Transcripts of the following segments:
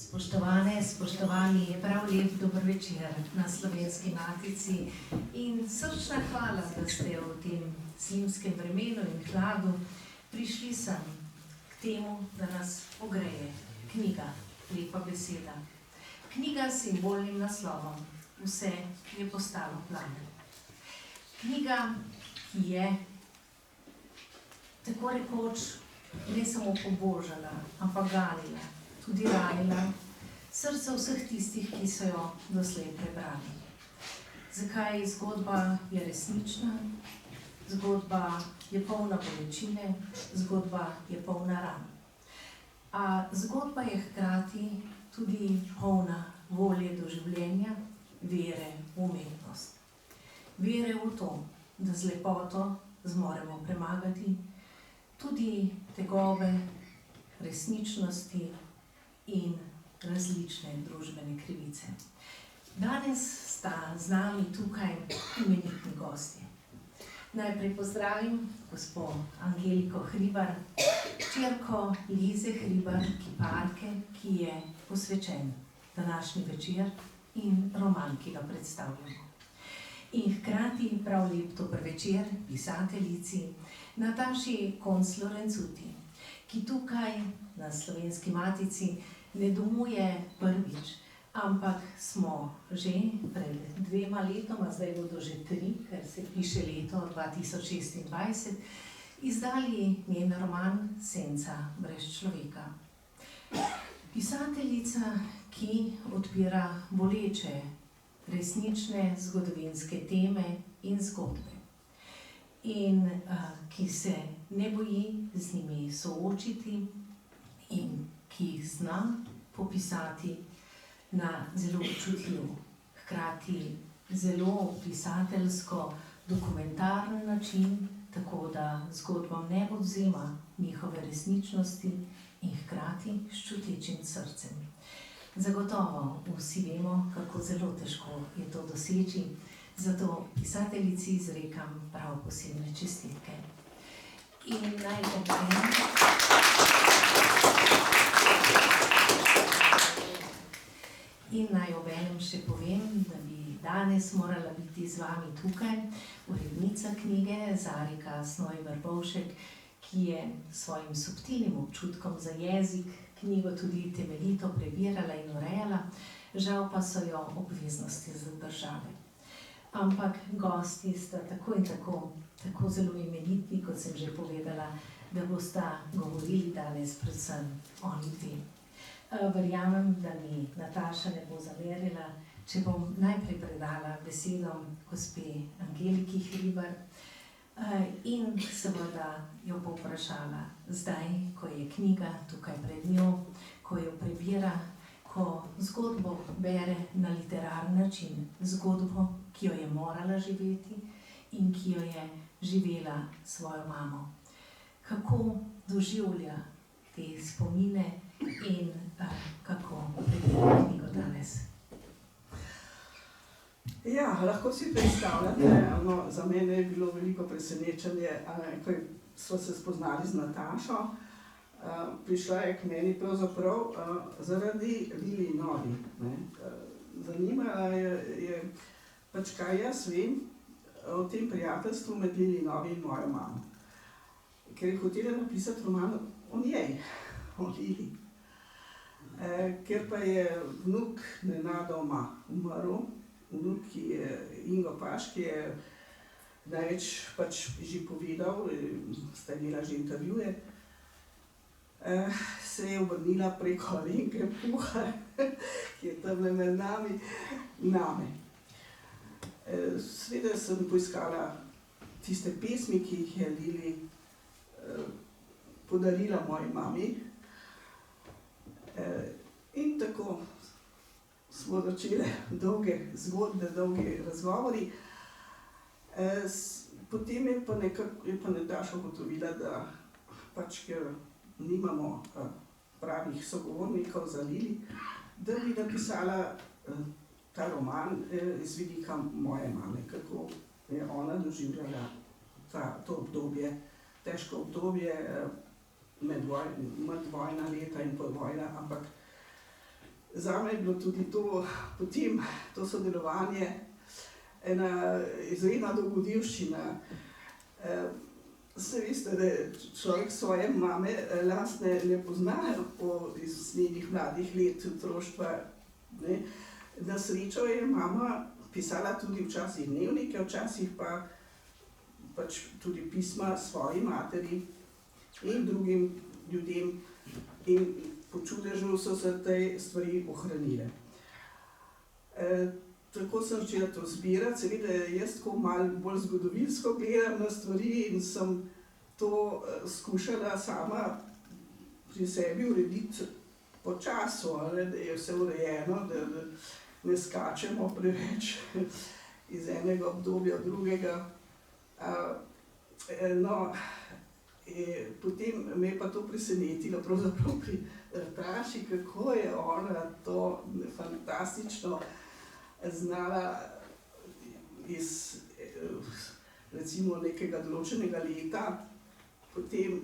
Spoštovane, spoštovani, prav lep dober večer na Slovenski matici in srčna hvala, da ste v tem zimskem vremenu in hladu prišli sem k temu, da nas ogreje knjiga, lepa beseda. Knjiga s simbolnim naslovom Vse je postalo plame. Knjiga, ki je tako rekoč ne samo pobožala, ampak ganila, tudi ranila srce vseh tistih, ki so jo doslej prebrali. Zakaj zgodba je resnična, zgodba je polna bolečine, zgodba je polna ran. A zgodba je hkrati tudi polna volje do življenja, vere v umetnost. Vere v to, da z lepoto zmoremo premagati tudi tegobe, resničnosti in različne družbene krivice. Danes sta z nami tukaj imenitni gostje. Najprej pozdravim gospo Angeliko Hribar, hčerko Lize Hribar, kiparke, ki je posvečen današnji večer in roman, ki ga predstavljamo. In hkrati prav lep dober večer pisateljici Nataši Konc-Lorenzuti, ki tukaj na Slovenski matici ne domuje prvič, ampak smo že pred 2 letoma, zdaj bodo že 3, ker se piše leto 2026, izdali njen roman Senca brez človeka. Pisateljica, ki odpira boleče, resnične zgodovinske teme in zgodbe in ki se ne boji z njimi soočiti in ki jih zna popisati na zelo občutljiv, hkrati zelo pisateljsko, dokumentaren način, tako da zgodbam ne odvzema njihove resničnosti in hkrati s čutečim srcem. Zagotovo vsi vemo, kako zelo težko je to doseči, zato pisateljici izrekam prav posebne čestitke. In naj obenem še povem, da bi danes morala biti z vami tukaj urednica knjige Zarika Snojber-Bovšek, ki je s svojim subtilnim občutkom za jezik knjigo tudi temeljito prebirala in urejala, žal pa so jo obveznosti zadržale. Ampak gosti sta tako in tako zelo imenitni, kot sem že povedala, da bosta govorili danes predvsem oni dve. Verjamem, da mi Nataša ne bo zamerila, če bom najprej predala besedo gospe Angeliki Hribar in seveda jo povprašala zdaj, ko je knjiga tukaj pred njo, ko jo prebira, ko zgodbo bere na literarni način, zgodbo, ki jo je morala živeti in ki jo je živela s svojo mamo. Kako doživlja te spomine in kako prebira knjigo danes? Ja, lahko si predstavljate, za mene je bilo veliko presenečenje, ko sva se spoznali z Natašo. Prišla je k meni pravzaprav zaradi Lili Novi. Zanimala je pač, kaj jaz vem o tem prijateljstvu med Lili Novi in mojo mamo. Ker je hotela napisati roman o njej, o Lili. Ker pa je vnuk nenadoma umrl, vnuk, ki je Ingo Paš, ki je največ pač že povedal, sta imela že intervjuje, se je obrnila preko Alenke Puhar, ki je tamle med nami, name. Seveda sem poiskala tiste pesmi, ki jih je Lili podarila moji mami. In tako smo začeli dolge zgodbe, dolgi razgovori. Potem je pa Nataša ugotovila, da pač, ker nimamo pravih sogovornikov za Lili, da bi napisala ta roman iz vidika moje mame, kako je ona doživljala to obdobje, težko obdobje, medvojna leta in podvojna, ampak zame je bilo tudi to, potem to sodelovanje ena izredna dogodivščina. Saj veste, da človek svoje mame lastne ne pozna iz njenih mladih let otroštva. Na srečo je mama pisala tudi včasih dnevnike, včasih pa pač tudi pisma svoji materi in drugim ljudem, in po čudežu so se te stvari ohranile. Tako sem začela to zbirati, seveda jaz tako malo bolj zgodovinsko gledam na stvari in sem to skušala sama pri sebi urediti po času, da je vse urejeno, da ne skačemo preveč iz enega obdobja v drugega. No, potem me je pa to presenetilo, pravzaprav pri Rtaši, kako je ona to fantastično znala iz recimo nekega določenega leta, potem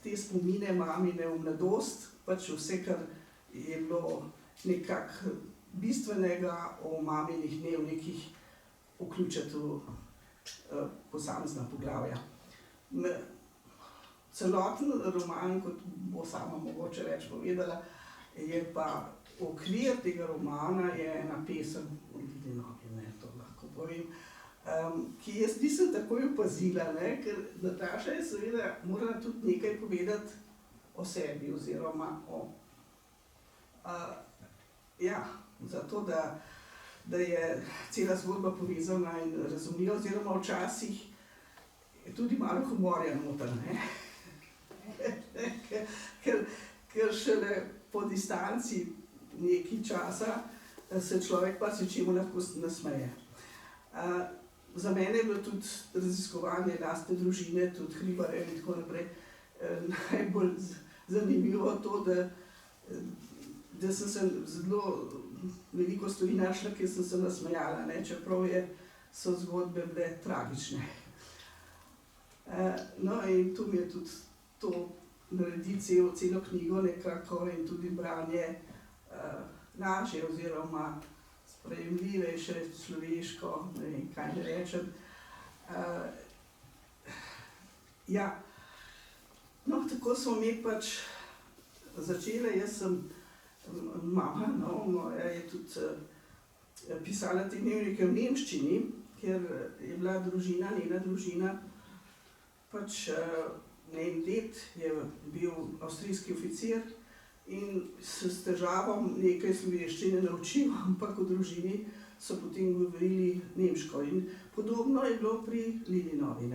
te spomine mamine v mladost, pač vse, kar je bilo nekako bistvenega o maminih dnevnikih, vključiti v posamezna poglavja. Celoten roman, kot bo sama mogoče več povedala, je pa okvir tega romana je ena pesem, to lahko povem, ki jaz nisem takoj opazila, ker Nataša je seveda morala tudi nekaj povedati o sebi oziroma zato, da je cela zgodba povezana in razumljiva, oziroma včasih je tudi malo humorja noter, ker šele po distanci nekaj časa se človek pa se čemu lahko nasmeje. Za mene je bilo tudi raziskovanje lastne družine, tudi Hribarja in tako naprej, najbolj zanimivo to, da sem se zelo veliko stvari našla, kjer sem se nasmejala, čeprav so zgodbe bile tragične. No in tu mi je tudi to narediti celo knjigo nekako in tudi branje lažje oziroma sprejemljivejše, človeško, ne vem, kaj ne rečem. No, tako smo mi pač začele, jaz sem mama, moja je tudi pisala te dnevnike v nemščini, ker je bila družina, njena družina, pač njen ded je bil avstrijski oficir in se s težavom nekaj slovenščine naučil, ampak v družini so potem govorili nemško. In podobno je bilo pri Lilinovi.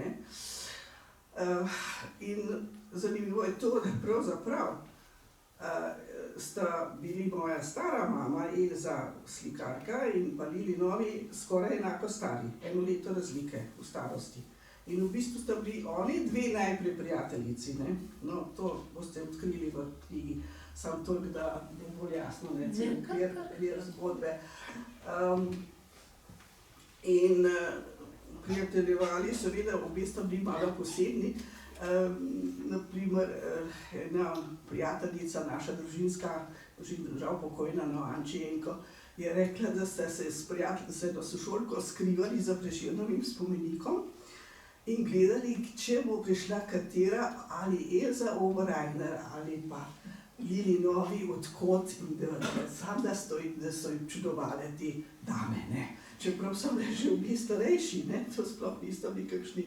In zanimivo je to, da pravzaprav sta bili moja stara mama, Elza slikarka, in pa Lilinovi skoraj enako stari, 1 leto razlike v starosti. In v bistvu sta bili oni dve najprej prijateljici. No, to boste odkrili v knjigi, samo toliko, da bo bolj jasno, kjer zgodbe. In prijateljevali, seveda, obe sta bili malo posebni. Naprimer, ena prijateljica, naša družinska, žal pokojna, Ančijenko, je rekla, da sta se s prijateljico sošolko skrivali za Prešernovim spomenikom in gledali, če bo prišla katera, ali Elza Oberreiner ali pa Lilinovi od kod, in da so jim čudovale te dame. Čeprav so bile že v bili starejši, to sploh niso bili kakšni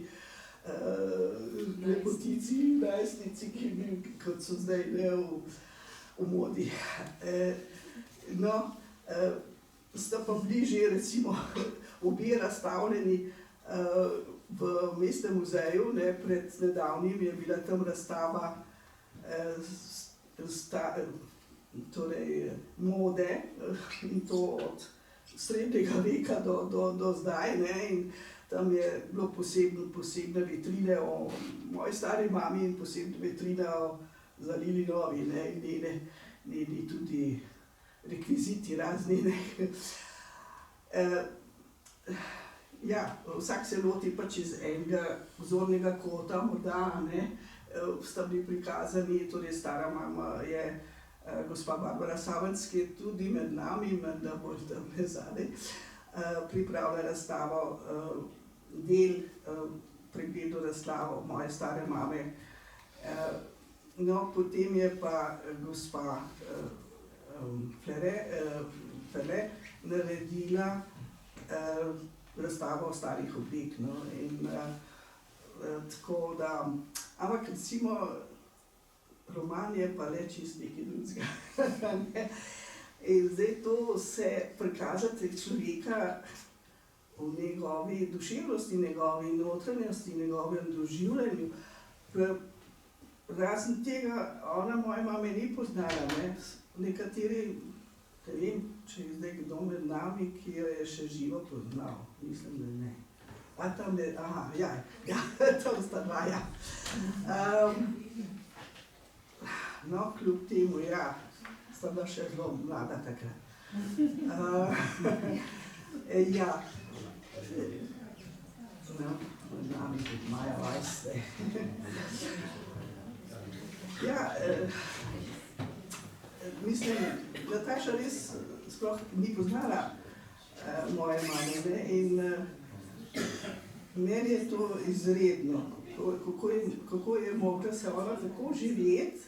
lepotici, najstnici, kot so zdaj v modi. No, sta pa bili že recimo obe razstavljeni v Mestnem muzeju, pred nedavnim je bila tam razstava mode, in to od srednjega veka do zdaj, in tam je bilo posebne vitrine o moji stari mami in posebne vitrine za Lilinovi, in njeni tudi rekviziti razni. Vsak se loti pač iz enega vzornega kota, morda, sta bili prikazani, torej stara mama je gospa Barbara Savenc, ki je tudi med nami, menda bolj tam zadaj, pripravlja razstavo, del pregledu razstavo moje stare mame. No, potem je pa gospa Fele naredila razstavo starih oblek, no, in tako da, ampak recimo roman je pa le čist nekaj drugega. In zdaj to se prikazati človeka v njegovi duševnosti, njegovi notranjosti, njegovem doživljanju. Razen tega, ona moja mama ni poznala, ne? Nekateri, ne vem, če je zdaj kdo med nami, ki jo je še živo poznal, mislim, da ne. A tam ne, aha, ja, tam sta dva, ja. No, kljub temu, ja, sta bila še zelo mlada takrat. Ja, no, med nami tudi Maja Vajs. Ja, mislim, Nataša res sploh ni poznala moje mame, ne, in meni je to izredno, kako je mogla se ona tako živeti,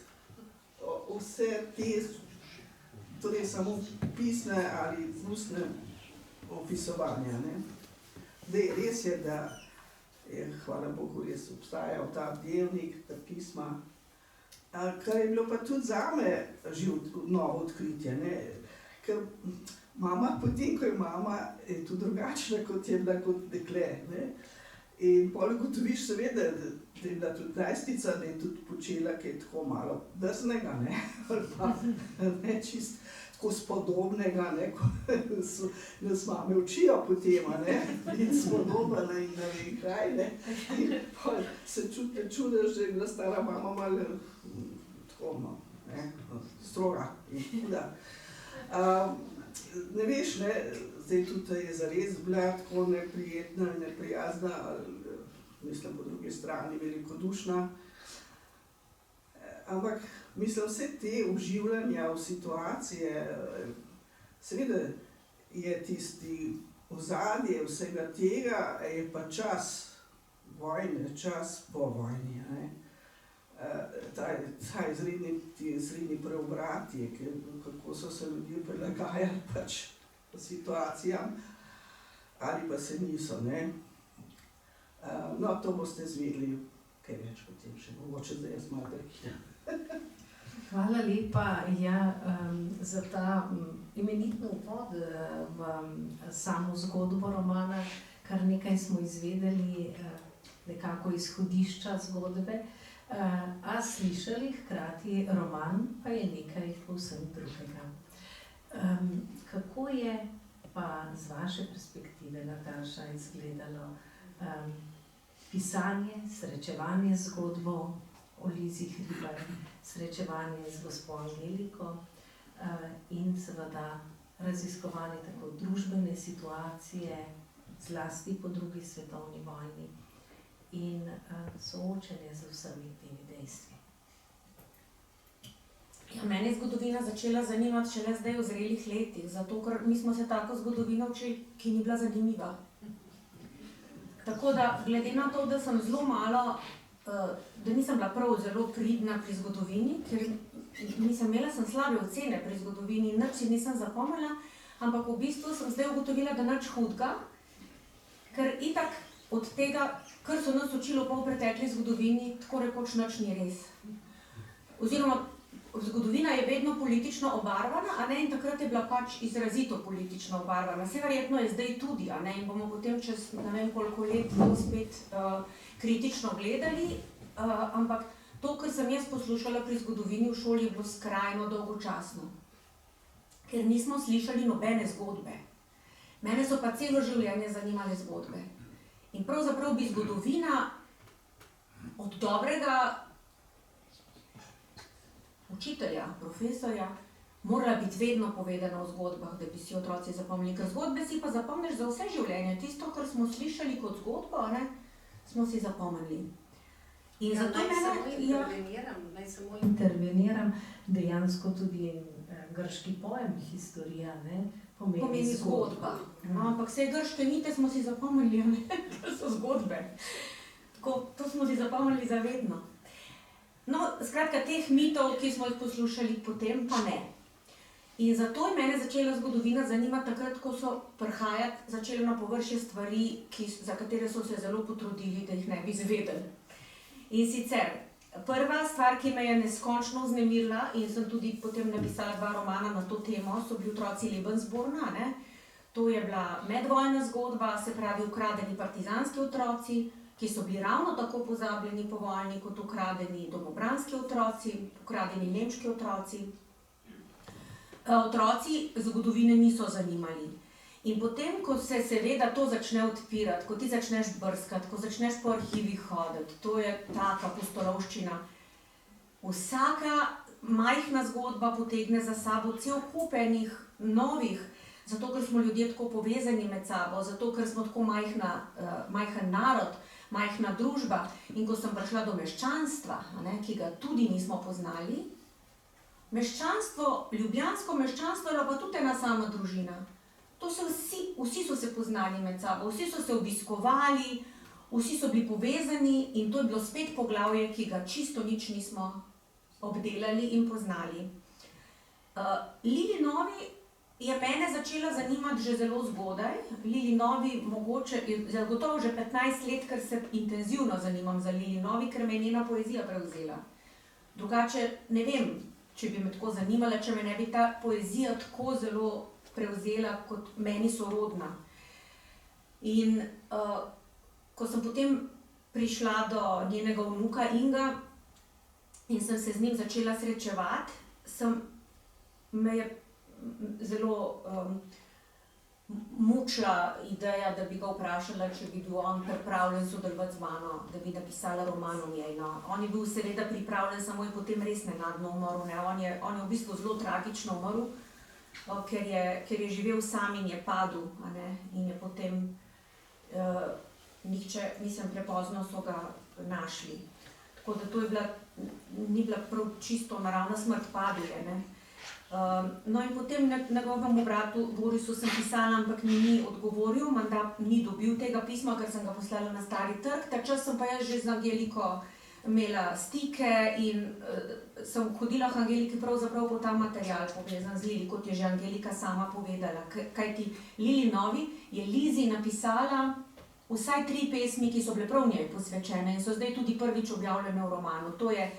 vse te, torej samo pisne ali ustne opisovanja, ne. Zdaj, res je, da je, hvala Bogu, res obstajal ta dnevnik, ta pisma, kar je bilo pa tudi zame že novo odkritje, ne. Ker mama, potem ko je mama, je tudi drugačna, kot je bila kot dekle, ne. In pol ugotoviš seveda, da je bila tudi najstnica, da je tudi počela kaj tako malo drznega, ne, ali pa ne čist tako spodobnega, ne, ko nas mame učijo potem, ne, in spodobna in ne vem kaj, ne. In pol se čudiš, da je bila stara mama malo tako, no, ne, stroga in huda. Ne veš, ne, zdaj tudi je zares bila tako neprijetna, neprijazna, mislim po drugi strani velikodušna. Ampak mislim, vse te vživljanja v situacije, seveda je tisti ozadje vsega tega, je pa čas vojne, čas po vojni, ne. Ta izredni preobrati, kako so se ljudje prilagajali pač situacijam, ali pa se niso, ne. No, to boste izvedeli kaj več potem še, mogoče zdaj jaz malo prekinem. Hvala lepa, ja, za ta imenitni uvod v samo zgodbo romana. Kar nekaj smo izvedeli, nekako izhodišča zgodbe, a slišali hkrati roman pa je nekaj povsem drugega. Kako je pa z vaše perspektive, Nataša, izgledalo pisanje, srečevanje z zgodbo o Lizi Hribar, srečevanje z gospo Angeliko in seveda raziskovanje tako družbene situacije, zlasti po drugi svetovni vojni in soočenje z vsemi temi dejstvi. Ja, mene je zgodovina začela zanimati šele zdaj v zrelih letih, zato ker mi smo se tako zgodovino učili, ki ni bila zanimiva. Tako da, glede na to, da sem zelo malo, da nisem bila prav zelo pridna pri zgodovini, ker imela sem slabe ocene pri zgodovini, nič si nisem zapomnila, ampak v bistvu sem zdaj ugotovila, da nič hudega, ker itak od tega, kar so nas učilo pa v pretekli zgodovini, tako rekoč nič ni res. Oziroma, zgodovina je vedno politično obarvana, a ne, in takrat je bila pač izrazito politično obarvana. Vse verjetno je zdaj tudi, a ne, in bomo potem čez ne vem koliko let to spet kritično gledali, ampak to, kar sem jaz poslušala pri zgodovini v šoli, je bilo skrajno dolgočasno. Ker nismo slišali nobene zgodbe. Mene so pa celo življenje zanimale zgodbe. In pravzaprav bi zgodovina od dobrega učitelja, profesorja, morala biti vedno povedana v zgodbah, da bi si otroci zapomnili. Ker zgodbe si pa zapomniš za vse življenje. Tisto, kar smo slišali kot zgodbo, ne, smo si zapomnili. In zato naj samo interveniram, dejansko tudi grški pojem historija, ne, pomeni zgodba. No, ampak vse grške mite smo si zapomnili, ne? To so zgodbe. Tako, to smo si zapomnili zavedno. No, skratka, teh mitov, ki smo jih poslušali potem, pa ne. In zato je mene začela zgodovina zanimati takrat, ko so prihajati začele na površje stvari, za katere so se zelo potrudili, da jih ne bi zvedeli. In sicer, prva stvar, ki me je neskončno vznemirila, in sem tudi potem napisala 2 romana na to temo, so bili otroci Lebensborna, ne? To je bila medvojna zgodba, se pravi ukradeni partizanski otroci, ki so bili ravno tako pozabljeni po vojni, kot ukradeni domobranski otroci, ukradeni nemški otroci. Otroci zgodovine niso zanimali. In potem, ko se seveda to začne odpirati, ko ti začneš brskati, ko začneš po arhivih hoditi, to je taka pustolovščina. Vsaka majhna zgodba potegne za sabo cel kup enih novih, zato ker smo ljudje tako povezani med sabo, zato ker smo tako majhen narod, majhna družba. In ko sem prišla do meščanstva, ki ga tudi nismo poznali, ljubljansko meščanstvo je pa tudi ena sama družina. To so vsi so se poznali med sabo, vsi so se obiskovali, vsi so bili povezani in to je bilo spet poglavje, ki ga čisto nič nismo obdelali in poznali. Lili Novi je mene začela zanimati že zelo zgodaj. Lili Novi mogoče, zagotovo že 15 let, ker se intenzivno zanimam za Lili Novi, ker me je njena poezija prevzela. Drugače ne vem, če bi me tako zanimala, če me ne bi ta poezija tako zelo prevzela kot meni sorodna. In ko sem potem prišla do njenega vnuka Inga in sem se z njim začela srečevati, me je zelo mučila ideja, da bi ga vprašala, če bi bil on pripravljen sodelovati z mano, da bi napisala roman o njej. No, on je bil seveda pripravljen, samo je potem res nenadno umrl. Ne? On je v bistvu zelo tragično umrl, ker je živel sam in je padel, in je potem prepozno so ga našli. Tako da to ni bila prav čisto naravna smrt, padel je. Ne? No in potem njegovemu bratu Borisu sem pisala, ampak mi ni odgovoril, menda ni dobil tega pisma, ker sem ga poslala na Stari trg. Ta čas sem pa jaz že z Angeliko imela stike in sem hodila k Angeliki pravzaprav po ta material povezan z Lili, kot je že Angelika sama povedala. Kajti Lili Novi je Lizi napisala vsaj 3 pesmi, ki so bile prav njej posvečene in so zdaj tudi prvič objavljene v romanu. To je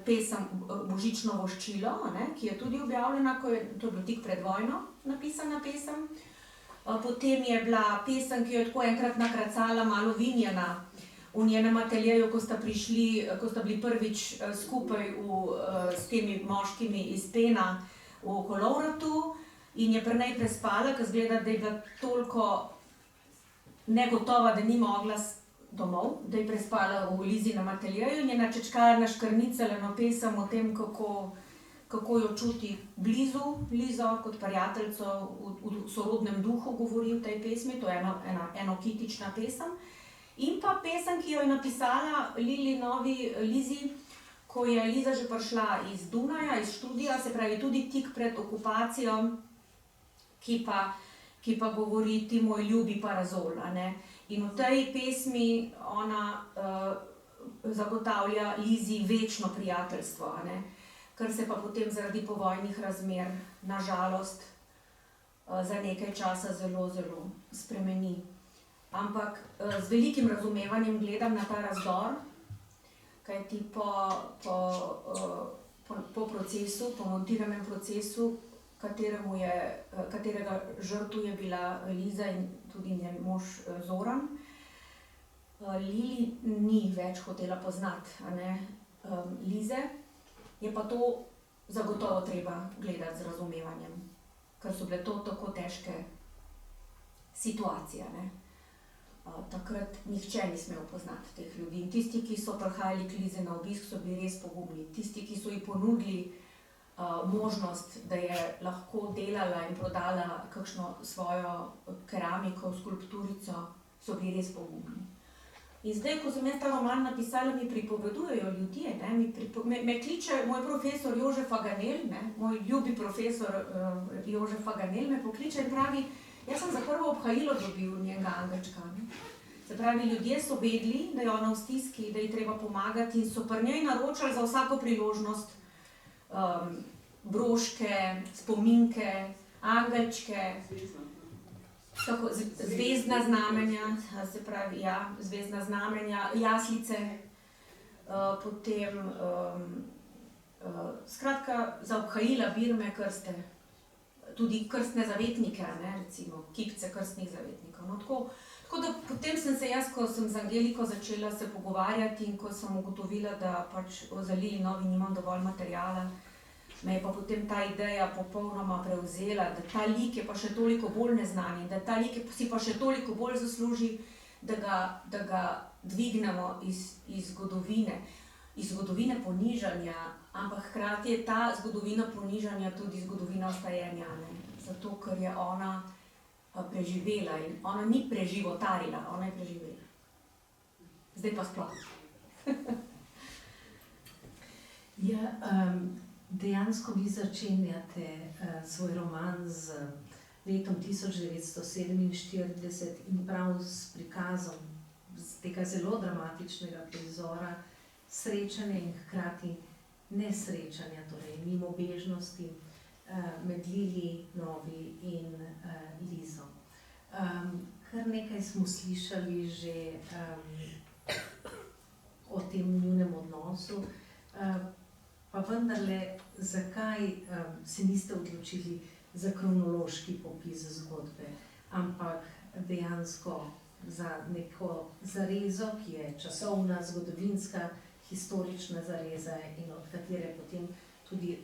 pesem Božično voščilo, ki je tudi objavljena, to je bilo tik pred vojno napisana pesem. Potem je bila pesem, ki jo je tako enkrat nakracala, malo vinjena, v njenem ateljeju, ko sta bili prvič skupaj s temi moškimi iz Pena v Kolovratu in je pri njej prespala, ker zgleda, da je bila toliko negotova, da ni mogla domov, da je prespala v Lizinem ateljeju in je načečkarna škrnicala eno pesem o tem, kako jo čuti blizu Lizo, kot prijateljico, v sorodnem duhu govori v tej pesmi, to je ena kitična pesem. In pa pesem, ki jo je napisala Lili Novi Lizi, ko je Liza že prišla iz Dunaja, iz študija, se pravi tudi tik pred okupacijo, ki pa govori ti moj ljubi parazol. In v tej pesmi ona zagotavlja Lizi večno prijateljstvo, kar se pa potem zaradi povojnih razmer, na žalost, za nekaj časa zelo, zelo spremeni. Ampak z velikim razumevanjem gledam na ta razdor, kajti po procesu, po montiranem procesu, katerega žrtev je bila Liza in tudi njen mož Zoran, Lili ni več hotela poznati Lize, je pa to zagotovo treba gledati z razumevanjem, ker so bile to tako težke situacije. Takrat nihče ni smel poznati teh ljudi. In tisti, ki so prihajali k Lizi na obisk, so bili res pogumni. Tisti, ki so ji ponudili možnost, da je lahko delala in prodala kakšno svojo keramiko, skulpturico, so bili res pogumni. In zdaj, ko sem jaz ta roman napisala, mi pripovedujejo ljudje, ne, me kliče moj profesor Jožef Faganel, ne, moj ljubi profesor Jožef Faganel me pokliče in pravi, jaz sem za prvo obhajilo dobil njenega angelčka, ne. Se pravi, ljudje so vedeli, da je ona v stiski, da ji treba pomagati in so pri njej naročali za vsako priložnost broške, spominke, angelčke, tako, zvezdna znamenja, se pravi, ja, zvezdna znamenja, jaslice, potem, skratka, za obhajila, birme, krste, tudi krstne zavetnike, ne, recimo, kipce krstnih zavetnikov. No, tako da potem sem se jaz, ko sem z Angeliko začela se pogovarjati in ko sem ugotovila, da pač za Lili Novi nimam dovolj materijala, me je pa potem ta ideja popolnoma prevzela, da ta lik je pa še toliko bolj neznan in da ta lik si pa še toliko bolj zasluži, da ga dvignemo iz zgodovine ponižanja, ampak hkrati je ta zgodovina ponižanja tudi zgodovina ostajenja, ne? Zato, ker je ona preživela in ona ni preživotarila, ona je preživela. Zdaj pa sploh. Ja, dejansko vi začenjate svoj roman z letom 1947 in prav s prikazom z tega zelo dramatičnega prizora srečanja in hkrati nesrečanja, torej mimobežnosti med Lili Novi in Lizo. Kar nekaj smo slišali že o tem njunem odnosu, pa vendarle, zakaj se niste odločili za kronološki popis zgodbe, ampak dejansko za neko zarezo, ki je časovna, zgodovinska, historična zareza in od katere potem tudi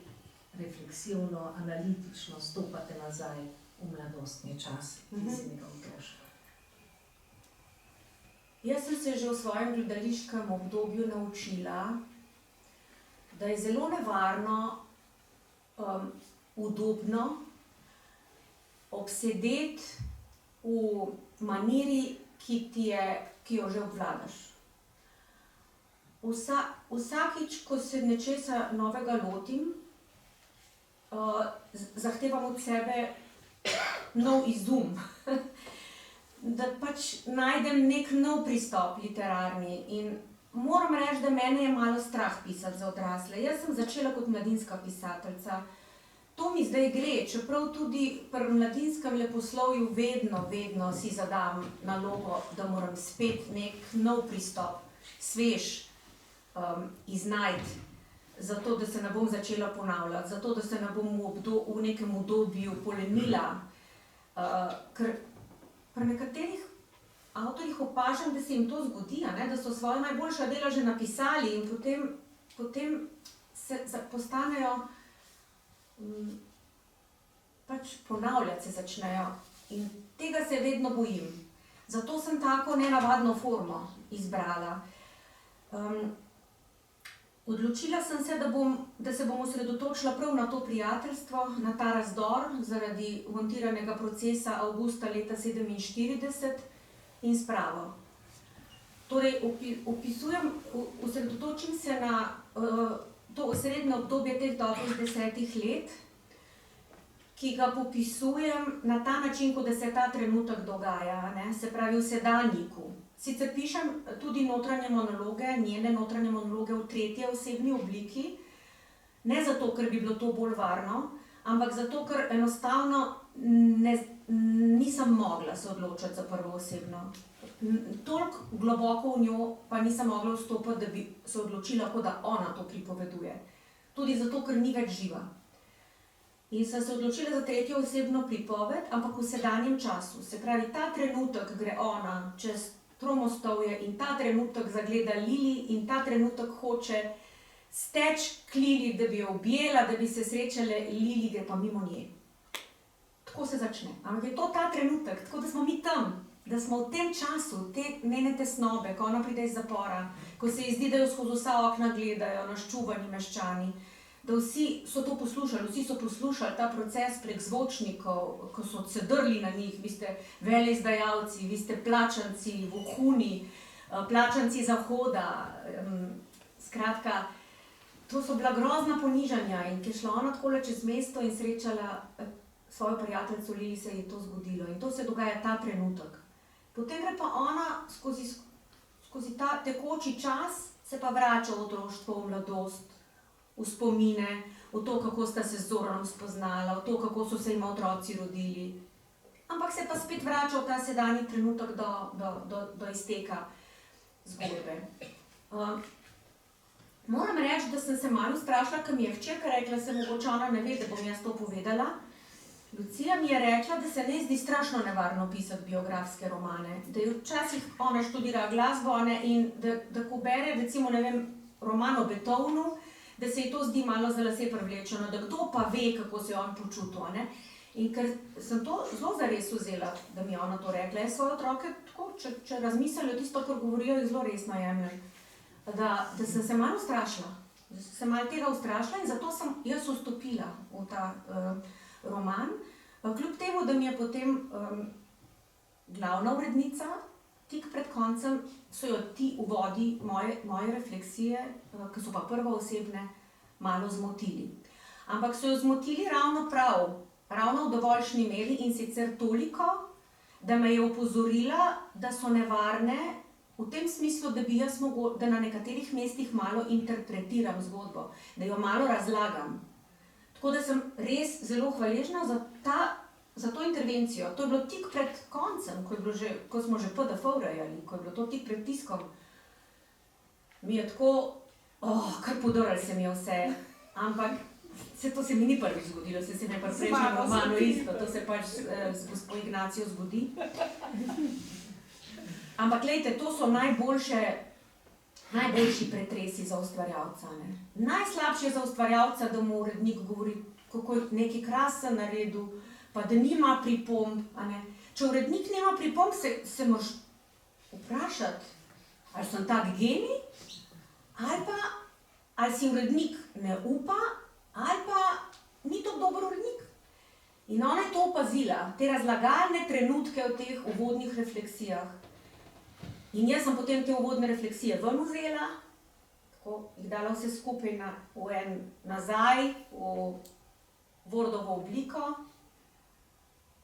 refleksivno, analitično stopate nazaj v mladostni čas Lizinega otroštva. Jaz sem se že v svojem gledališkem obdobju naučila, da je zelo nevarno, udobno obsedeti v maniri, ki jo že obvladaš. Vsakič, ko se nečesa novega lotim, zahtevam od sebe nov izum, da pač najdem nek nov pristop literarni in moram reči, da mene je malo strah pisati za odrasle. Jaz sem začela kot mladinska pisateljica. To mi zdaj gre, čeprav tudi pri mladinskem leposlovju vedno si zadam nalogo, da moram spet nek nov pristop, svež, iznajti, zato da se ne bom začela ponavljati, zato da se ne bom v nekem obdobju polenila. Ker pri nekaterih avtorjih opažam, da se jim to zgodi, da so svoja najboljša dela že napisali in potem se postanejo, pač ponavljati se začnejo in tega se vedno bojim. Zato sem tako nenavadno formo izbrala. Odločila sem se, da se bom osredotočila prav na to prijateljstvo, na ta razdor zaradi montiranega procesa avgusta leta 1947 in spravo. Torej, osredotočim se na to osrednje obdobje teh dobrih 10 let, ki ga popisujem na ta način, kot da se ta trenutek dogaja, ne? Se pravi v sedanjiku. Sicer pišem tudi notranje monologe, njene notranje monologe v tretji osebni obliki, ne zato, ker bi bilo to bolj varno, ampak zato, ker enostavno nisem mogla se odločiti za prvo osebno. Toliko globoko v njo pa nisem mogla vstopiti, da bi se odločila, kot da ona to pripoveduje. Tudi zato, ker ni več živa. In sem se odločila za tretjo osebno pripoved, ampak v sedanjem času. Se pravi, ta trenutek gre ona čez Tromostovje in ta trenutek zagleda Lili in ta trenutek hoče steči k Lili, da bi jo objela, da bi se srečale, Lili gre pa mimo nje. Tako se začne. Ampak je to ta trenutek, tako da smo mi tam, da smo v tem času, te njene tesnobe, ko ona pride iz zapora, ko se ji zdi, da jo skozi vsa okna gledajo naščuvani meščani, da vsi so to poslušali, vsi so poslušali ta proces prek zvočnikov, ko so se drli na njih, vi ste veleizdajalci, vi ste plačanci, vohuni, plačanci Zahoda, skratka, to so bila grozna ponižanja in ko je šla ona takole čez mesto in srečala svojo prijateljico Lili, se je to zgodilo in to se dogaja ta trenutek. Potem gre pa ona skozi ta tekoči čas, se pa vrača v otroštvo, v mladost, v spomine, v to, kako sta se z Zoranom spoznala, v to, kako so se jima otroci rodili. Ampak se pa spet vrača v ta sedanji trenutek do izteka zgodbe. Moram reči, da sem se malo strašila, ko mi je hčerka rekla, se mogoče ona ne ve, da bom jaz to povedala. Lucija mi je rekla, da se ne zdi strašno nevarno pisati biografske romane, da je včasih ona študira glasbo in da ko bere, recimo, ne vem, roman o Beethovnu, da se ji to zdi malo za lase privlečeno, da kdo pa ve, kako se je on počutil, ne? In ker sem to zelo zares vzela, da mi je ona to rekla, jaz svoje otroke tako, če razmislijo tisto, kar govorijo, jih zelo resno jemljem, da sem se malo ustrašila, da sem se malo tega ustrašila in zato sem jaz vstopila v ta roman, kljub temu, da mi je potem glavna urednica, tik pred koncem, so jo ti uvodi moje refleksije, ki so pa prvoosebne, malo zmotili. Ampak so jo zmotili ravno prav, ravno v dovoljšni meri in sicer toliko, da me je opozorila, da so nevarne v tem smislu, da na nekaterih mestih malo interpretiram zgodbo, da jo malo razlagam. Tako da sem res zelo hvaležna za to intervencijo. To je bilo tik pred koncem, ko smo že PDF urejali, ko je bilo to tik pred tiskom. Mi je tako, kar podorali se mi je vse, ampak to se mi ni prvič zgodilo, se mi je pa prejšnjem romanu isto, to se pač z gospo Ignacijo zgodi. Ampak glejte, to so najboljši pretresi za ustvarjalca. Najslabše za ustvarjalca, da mu urednik govori, kako je nekaj krasen naredil, pa da nima pripomb. Če urednik nima pripomb, se moraš vprašati, ali sem tak genij, ali si urednik ne upa, ali pa ni to dober urednik. In ona je to opazila, te razlagalne trenutke v teh uvodnih refleksijah. In jaz sem potem te uvodne refleksije ven vzela, tako jih dala vse skupaj nazaj v Wordovo obliko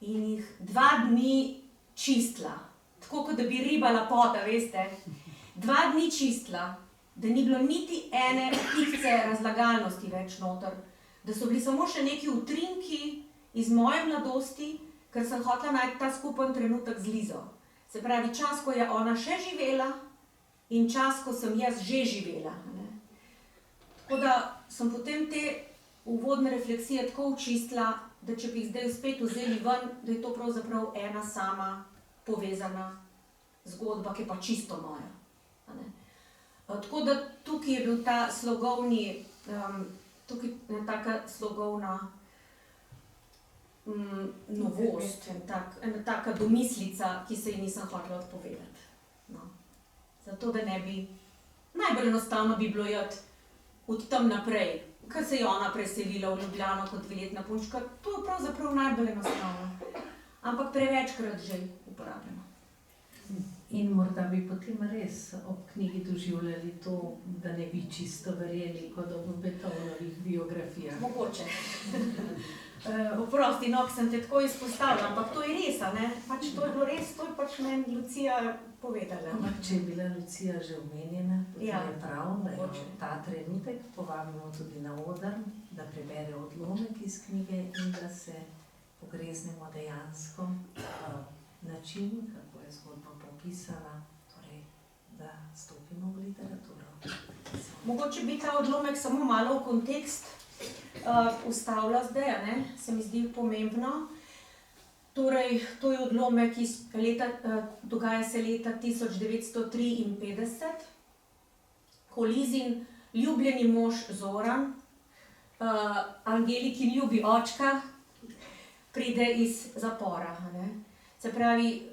in jih 2 dni čistila. Tako kot da bi ribala pota, veste. 2 dni čistila, da ni bilo niti ene pikice razlagalnosti več noter, da so bili samo še neki utrinki iz moje mladosti, ker sem hotela najti ta skupen trenutek z Lizo. Se pravi, čas, ko je ona še živela in čas, ko sem jaz že živela. Tako da sem potem te uvodne refleksije tako očistila, da če bi jih zdaj spet vzeli ven, da je to pravzaprav ena sama povezana zgodba, ki je pa čisto moja. Tako da tukaj je bil ta slogovni, tukaj je taka slogovna novost, ena taka domislica, ki se ji nisem hotela odpovedati. Zato, da ne bi, najbolj enostavno bi bilo jeti od tam naprej, ker se je ona preselila v Ljubljano kot 2-letna punčka, to je pravzaprav najbolj enostavno, ampak prevečkrat že uporabljeno. In morda bi potem res ob knjigi doživljali to, da ne bi čisto verjeli, kot v Beethovenovih biografijah. Mogoče. Oprosti, ko sem te tako izpostavila, ampak to je res, Pač to je bilo res, to je pač meni Lucija povedala. Ampak če je bila Lucija že omenjena, potem je prav, da jo ta trenutek povabimo tudi na oder, da prebere odlomek iz knjige in da se pogreznemo dejansko način, kako je zgodba popisana, torej, da stopimo v literaturo. Mogoče bi ta odlomek samo malo v kontekst ustavila zdaj, se mi zdi pomembno. Torej, to je odlomek iz dogaja se leta 1953, ko Lizin ljubljeni mož Zoran, Angeliki ljubi očka, pride iz zapora. Se pravi,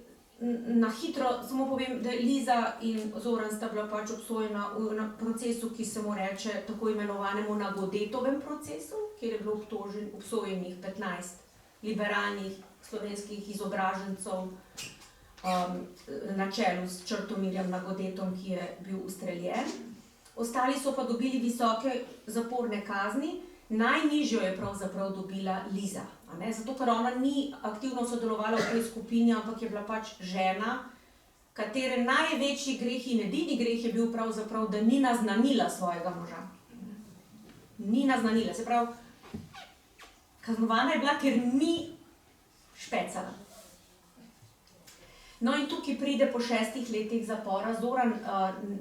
na hitro samo povem, da Liza in Zoran sta bila pač obsojena na procesu, ki se mu reče tako imenovanemu Nagodetovem procesu, kjer je bilo obsojenih 15 liberalnih slovenskih izobražencev na čelu s Črtomirjem Nagodetom, ki je bil ustreljen. Ostali so pa dobili visoke zaporne kazni, najnižjo je pravzaprav dobila Liza. Zato, ker ona ni aktivno sodelovala v tej skupini, ampak je bila pač žena, katere največji greh in edini greh je bil pravzaprav, da ni naznanila svojega moža. Ni naznanila, se pravi, kaznovana je bila, ker ni špecala. No in tukaj pride po 6 letih zapora Zoran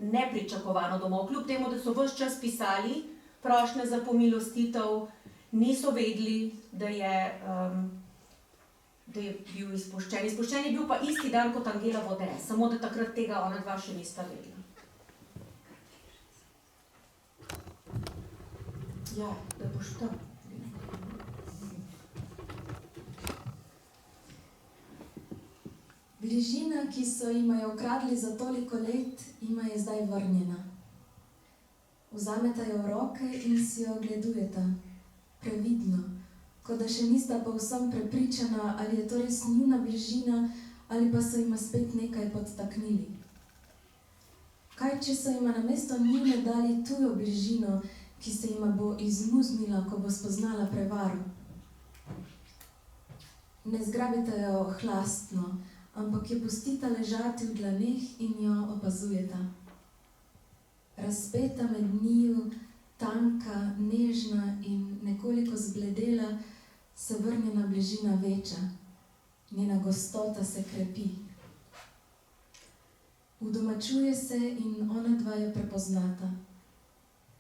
nepričakovano domov, kljub temu, da so ves čas pisali prošnje za pomilostitev, niso vedeli, da je bil izpuščen. Izpuščen je bil pa isti dan kot Angela Vode, samo da takrat tega ona dva še nista vedela. Ja, da boš tam. Bližina, ki so jima jo ukradli za toliko let, jima je zdaj vrnjena. Vzameta jo v roke in si jo ogledujeta, previdno, kot da še nista povsem prepričana, ali je to res njuna bližina, ali pa so jima spet nekaj podtaknili. Kaj, če so jima namesto njune dali tujo bližino, ki se jima bo izmuznila, ko bo spoznala prevaro? Ne zgrabite jo hlastno, ampak jo pustita ležati v dlaneh in jo opazujeta. Razpeta med njiju, tanka, nežna in nekoliko zbledela, se vrnjena bližina veča. Njena gostota se krepi. Udomačuje se in ona dva jo prepoznata.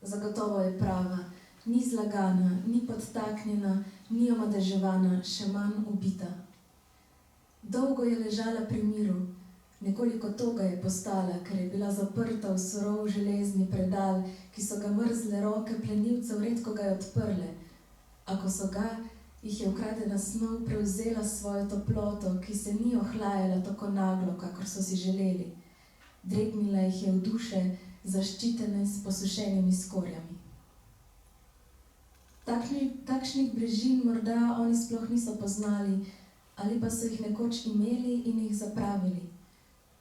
Zagotovo je prava, ni zlagana, ni podtaknjena, ni omadeževana, še manj ubita. Dolgo je ležala pri miru, nekoliko toga je postala, ker je bila zaprta v surov železni predal, ki so ga mrzle roke plenilcev redko ga je odprle, a ko so ga, jih je ukradena snov prevzela svojo toploto, ki se ni ohlajala tako naglo, kakor so si želeli. Dregnila jih je v duše, zaščitene s posušenimi skorjami. Takšnih bližin morda oni sploh niso poznali, ali pa so jih nekoč imeli in jih zapravili.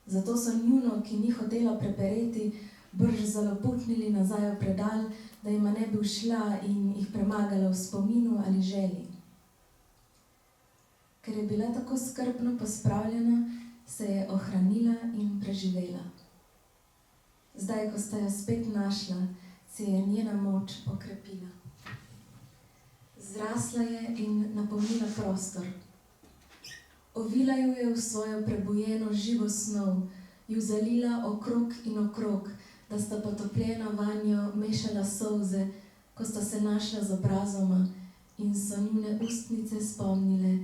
Zato so njuno, ki ni hotela prepereti, brž zaloputnili nazaj v predal, da jima ne bi ušla in jih premagala v spominu ali želji. Ker je bila tako skrbno pospravljena, se je ohranila in preživela. Zdaj, ko sta jo spet našla, se je njena moč okrepila. Zrasla je in napolnila prostor. Ovila ju je v svojo prebujeno živo snov, ju zalila okrog in okrog, da sta potopljena vanjo mešala solze, ko sta se našla z obrazoma in so njune ustnice spomnile,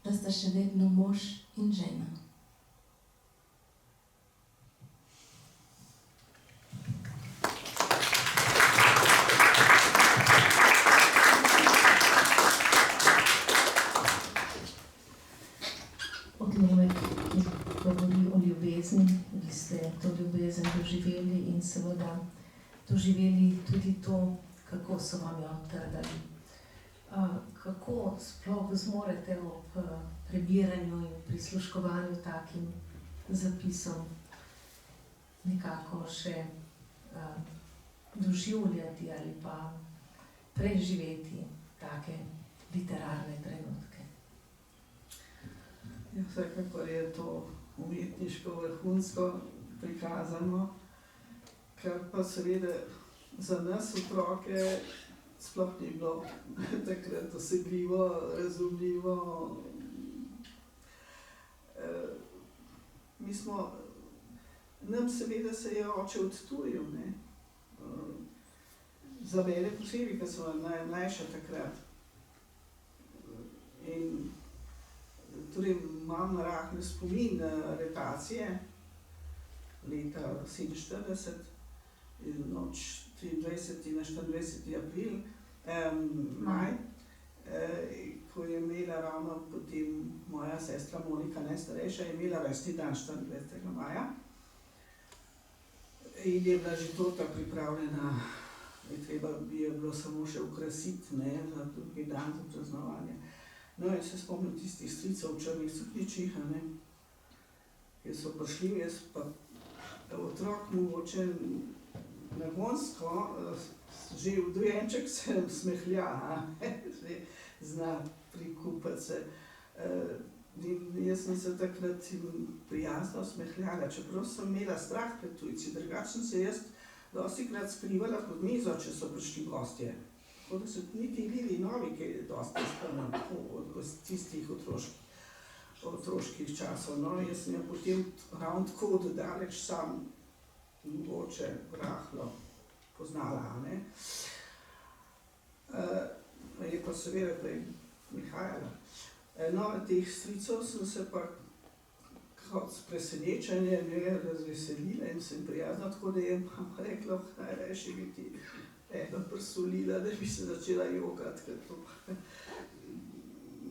da sta še vedno mož in žena. Odlomek, ki govori o ljubezni, vi ste to ljubezen doživeli in seveda doživeli tudi to, kako so vam jo trdali. Kako sploh zmorete ob prebiranju in prisluškovanju takim zapisom nekako še doživljati ali pa preživeti take literarne trenutke? Ja, vsekakor je to umetniško vrhunsko prikazano, kar pa seveda za nas otroke sploh ni bilo takrat dosegljivo, razumljivo. Nam seveda se je oče odtujil, ne. Za mene posebej, ker sem mlajša takrat. In torej imam rahel spomin na aretacije leta 1947, noč 23. na 24. april, maj, ko je imela ravno potem moja sestra Monika, najstarejša, je imela rojstni dan 24. maja. In je bila že torta pripravljena, treba bi jo bilo samo še okrasiti, ne, za drugi dan, za praznovanje. No, in se spomnim tistih stricev v črnih suknjičih, ne. ki so prišli, jaz pa otrok mogoče nagonsko, že dojenček se smehlja, že zna prikupati se. Jaz sem se takrat prijazno smehljala, čeprav sem imela strah pred tujci, drugače sem se jaz dostikrat skrivala pod mizo, če so prišli gostje. Tako da so niti Lili novi, ki je dosti spomnim od tistih otroških časov. No, jaz sem jo potem ravno tako daleč sam mogoče rahlo poznala, ne. Je pa seveda prej Mihajla. No, teh stricev sem se pa kot s presenečenjem razveselila in sem prijazna, tako da je mama rekla, najrajši bi ti eno prisolila, da bi se začela jokati, ker to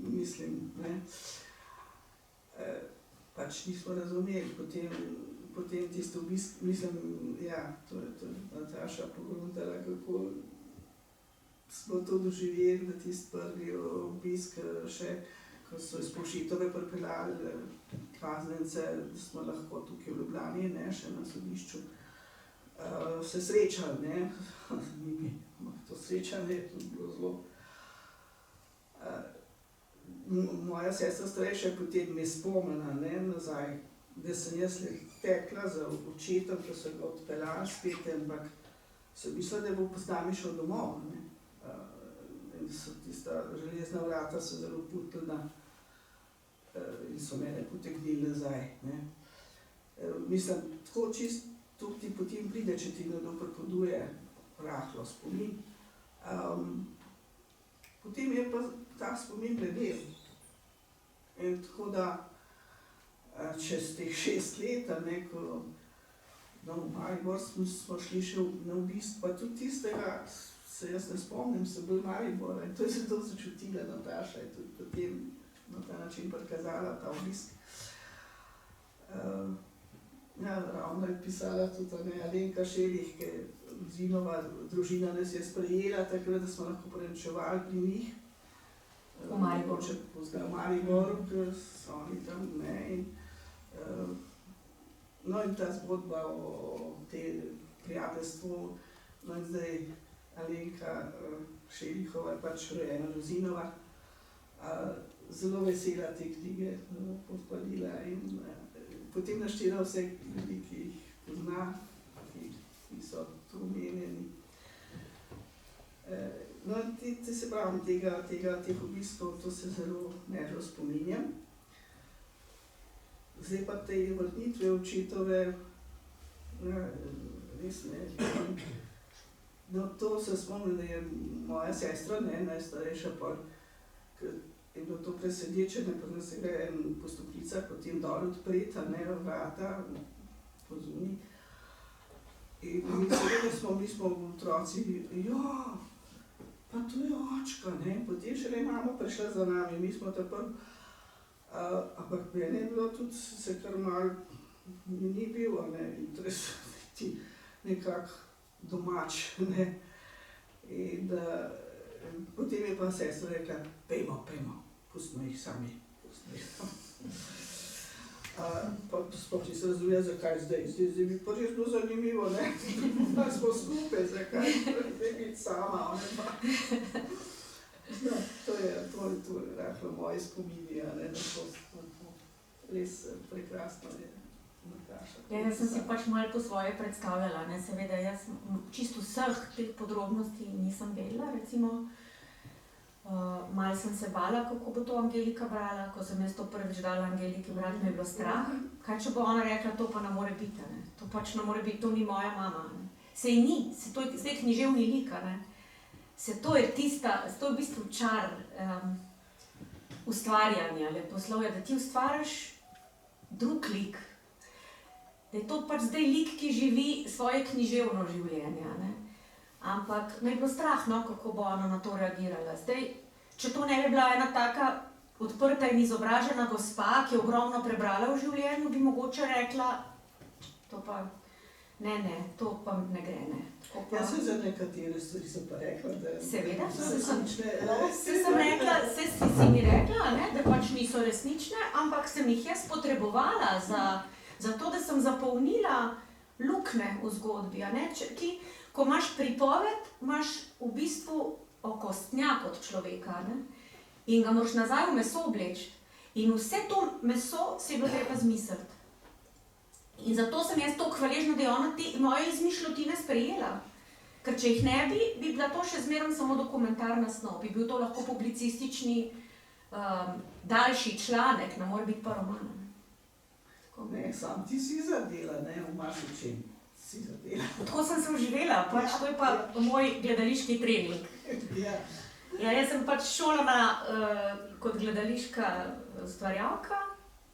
mislim, ne. Pač nismo razumeli, potem tisti obisk, mislim, ja, to je Nataša pogruntala, kako smo to doživeli, da tisti prvi obisk še, ko so iz Povšetove pripeljali kaznjence, da smo lahko tukaj v Ljubljani, ne, še na sodišču, se srečali, ne, z njimi. To srečanje je tudi bilo zelo. Moja sestra starejša je potem me spomnila, ne, nazaj, da sem jaz tekla za očetom, ko so ga odpeljali spet, ampak sem mislila, da bo z nami šel domov, ne. In so tista železna vrata se zelo putila in so mene potegnili nazaj, ne. Mislim, tako čisto to ti potem pride, če ti nekdo pripoveduje rahlo spomin. Potem je pa ta spomin bledel. In tako da čez teh 6 let, ne, ko v Maribor smo šli še na obisk, pa tudi tistega se jaz ne spomnim, sem bil v Mariboru in to je zato začutila Nataša in tudi potem na ta način prikazala ta obisk. Ja, ravno je pisala tudi Alenka Šelih, ki je Zinova družina nas je sprejela takrat, da smo lahko prenočevali pri njih. V Mariboru. V Mariboru, ker so oni tam, ne, in no in ta zgodba o tem prijateljstvu, no in zdaj Alenka Šelihova je pač rojena Rozinova, zelo vesela te knjige pohvalila in potem naštela vse ljudi, ki jih pozna, ki so tu omenjeni. No, se pravim, teh obiskov, to se zelo merlo spominjam. Zdaj pa te vrnitve očetove, res ne. No, to se spomnim, da je moja sestra, ne, najstarejša pa, je bilo to presenečenje, pa nas je gre en po stopnicah potem dol odpreta, ne, vrata, po zunaj. In mi smo otroci, ja, pa to je očka, ne, potem šele mama prišla za nami, mi smo takrat, ampak meni je bilo tudi se kar malo, ni bilo, ne, interesantiti nekako domač, ne. In potem je pa sestra rekla, pejmo, pustimo jih sami, Pa sploh nisem razumela, zakaj zdaj bi pa res bilo zanimivo, ne, da smo skupaj, zakaj zdaj biti sama, ne pa. No, to je rahlo moje spominje, ne, da to res prekrasno je. Ja, jaz sem si pač malo po svoje predstavljala, ne, seveda jaz čisto vseh teh podrobnosti nisem vedela, recimo. Malo sem se bala, kako bo to Angelika brala, ko sem jaz to prvič dala Angeliki brati, me je bilo strah. Kaj če bo ona rekla, to pa ne more biti, ne, to pač ne more biti, to ni moja mama, ne. Sej ni, to je zdaj književni lik, ne. Se to je tista, to je v bistvu čar ustvarjanja, leposlovja, da ti ustvariš drug lik. Da je to pač zdaj lik, ki živi svoje književno življenje, ne. Ampak me je bilo strah, no, kako bo ona na to reagirala. Zdaj, če to ne bi bila ena taka odprta in izobražena gospa, ki je ogromno prebrala v življenju, bi mogoče rekla, to pa ne, to pa ne gre, ne. Jaz sem za nekatere stvari sem pa rekla, da seveda, so resnične. sem rekla, si mi rekla, ne, da pač niso resnične, ampak sem jih jaz potrebovala za Zato, da sem zapolnila luknje v zgodbi. A ne? Ko imaš pripoved, imaš v bistvu okostnjak od človeka, ne? In ga moraš nazaj v meso obleči. In vse to meso se je bilo treba zmisliti. In zato sem jaz toliko hvaležna, da je ona te moje izmišljotine sprejela. Ker če jih ne bi, bi bila to še zmeraj samo dokumentarna snov. Bi bil to lahko publicistični daljši članek, ne more biti pa roman. Ne, sam ti si zadela, ne, v marsičem si zadela. Tako sem se uživela, pač to je pa moj gledališki trening. Ja. Ja, jaz sem pač šolana kot gledališka ustvarjalka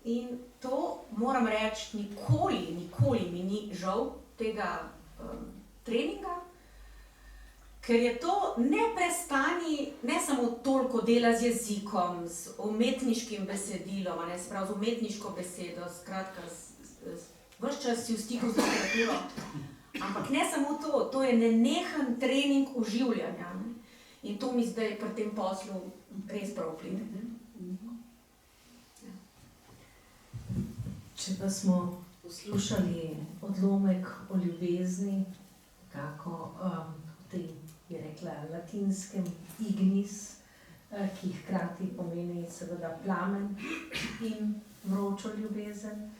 in to moram reči, nikoli mi ni žal tega treninga, ker je to neprestani, ne samo toliko dela z jezikom, z umetniškim besedilom, ne, se pravi z umetniško besedo, skratka, ves čas si v stiku z literaturo, ampak ne samo to je nenehen trening oživljanja. Ne. In to mi zdaj pri tem poslu res prav pride. Če pa smo poslušali odlomek o ljubezni, kako v tem, je rekla, latinskem ignis, ki hkrati pomeni seveda plamen in vročo ljubezen,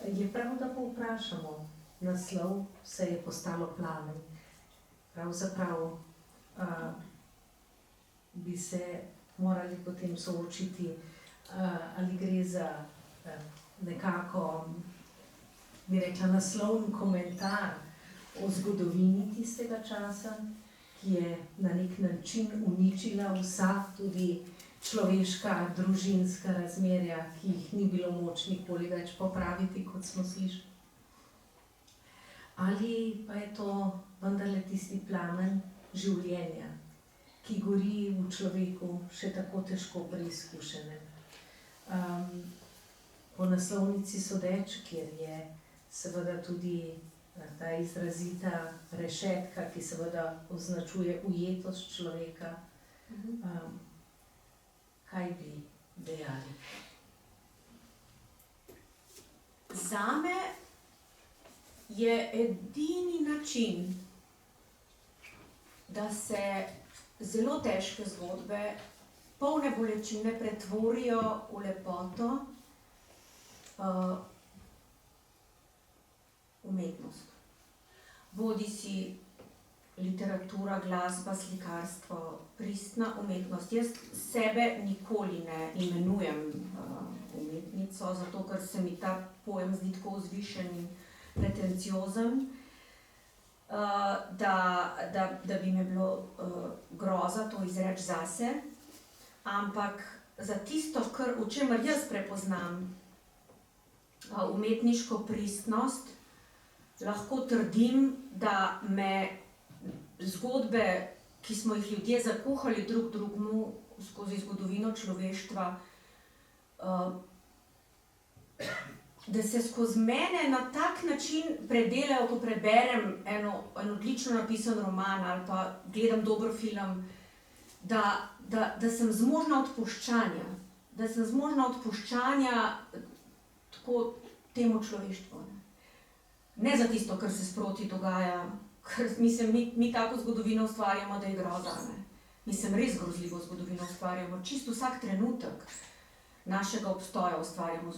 je prav, da povprašamo, naslov se je postalo plamen. Pravzaprav bi se morali potem soočiti, ali gre za nekako, bi rekla, naslovni komentar o zgodovini tistega časa, ki je na nek način uničila vsa tudi človeška, družinska razmerja, ki jih ni bilo moč nikoli več popraviti, kot smo slišali. Ali pa je to vendarle tisti plamen življenja, ki gori v človeku še tako težko preizkušenem. Po naslovnici sodeč, kjer je seveda tudi ta izrazita rešetka, ki seveda označuje ujetost človeka, kaj bi dejali? Zame je edini način, da se zelo težke zgodbe, polne bolečine pretvorijo v lepoto, umetnost. Bodi si literatura, glasba, slikarstvo, pristna umetnost. Jaz sebe nikoli ne imenujem umetnico, zato ker se mi ta pojem zdi tako vzvišen in pretenciozen, da bi me bilo groza to izreči zase, ampak za tisto, v čemer jaz prepoznam umetniško pristnost, lahko trdim, da me zgodbe, ki smo jih ljudje zakuhali drug drugemu skozi zgodovino človeštva, da se skozi mene na tak način predelajo, ko preberem en odlično napisan roman ali pa gledam dober film, da sem zmožna odpuščanja. Da sem zmožna odpuščanja tako temu človeštvu. Ne za tisto, kar se sproti dogaja, ker mislim, mi tako zgodovino ustvarjamo, da je groza. Mislim, res grozljivo zgodovino ustvarjamo, čisto vsak trenutek našega obstoja ustvarjamo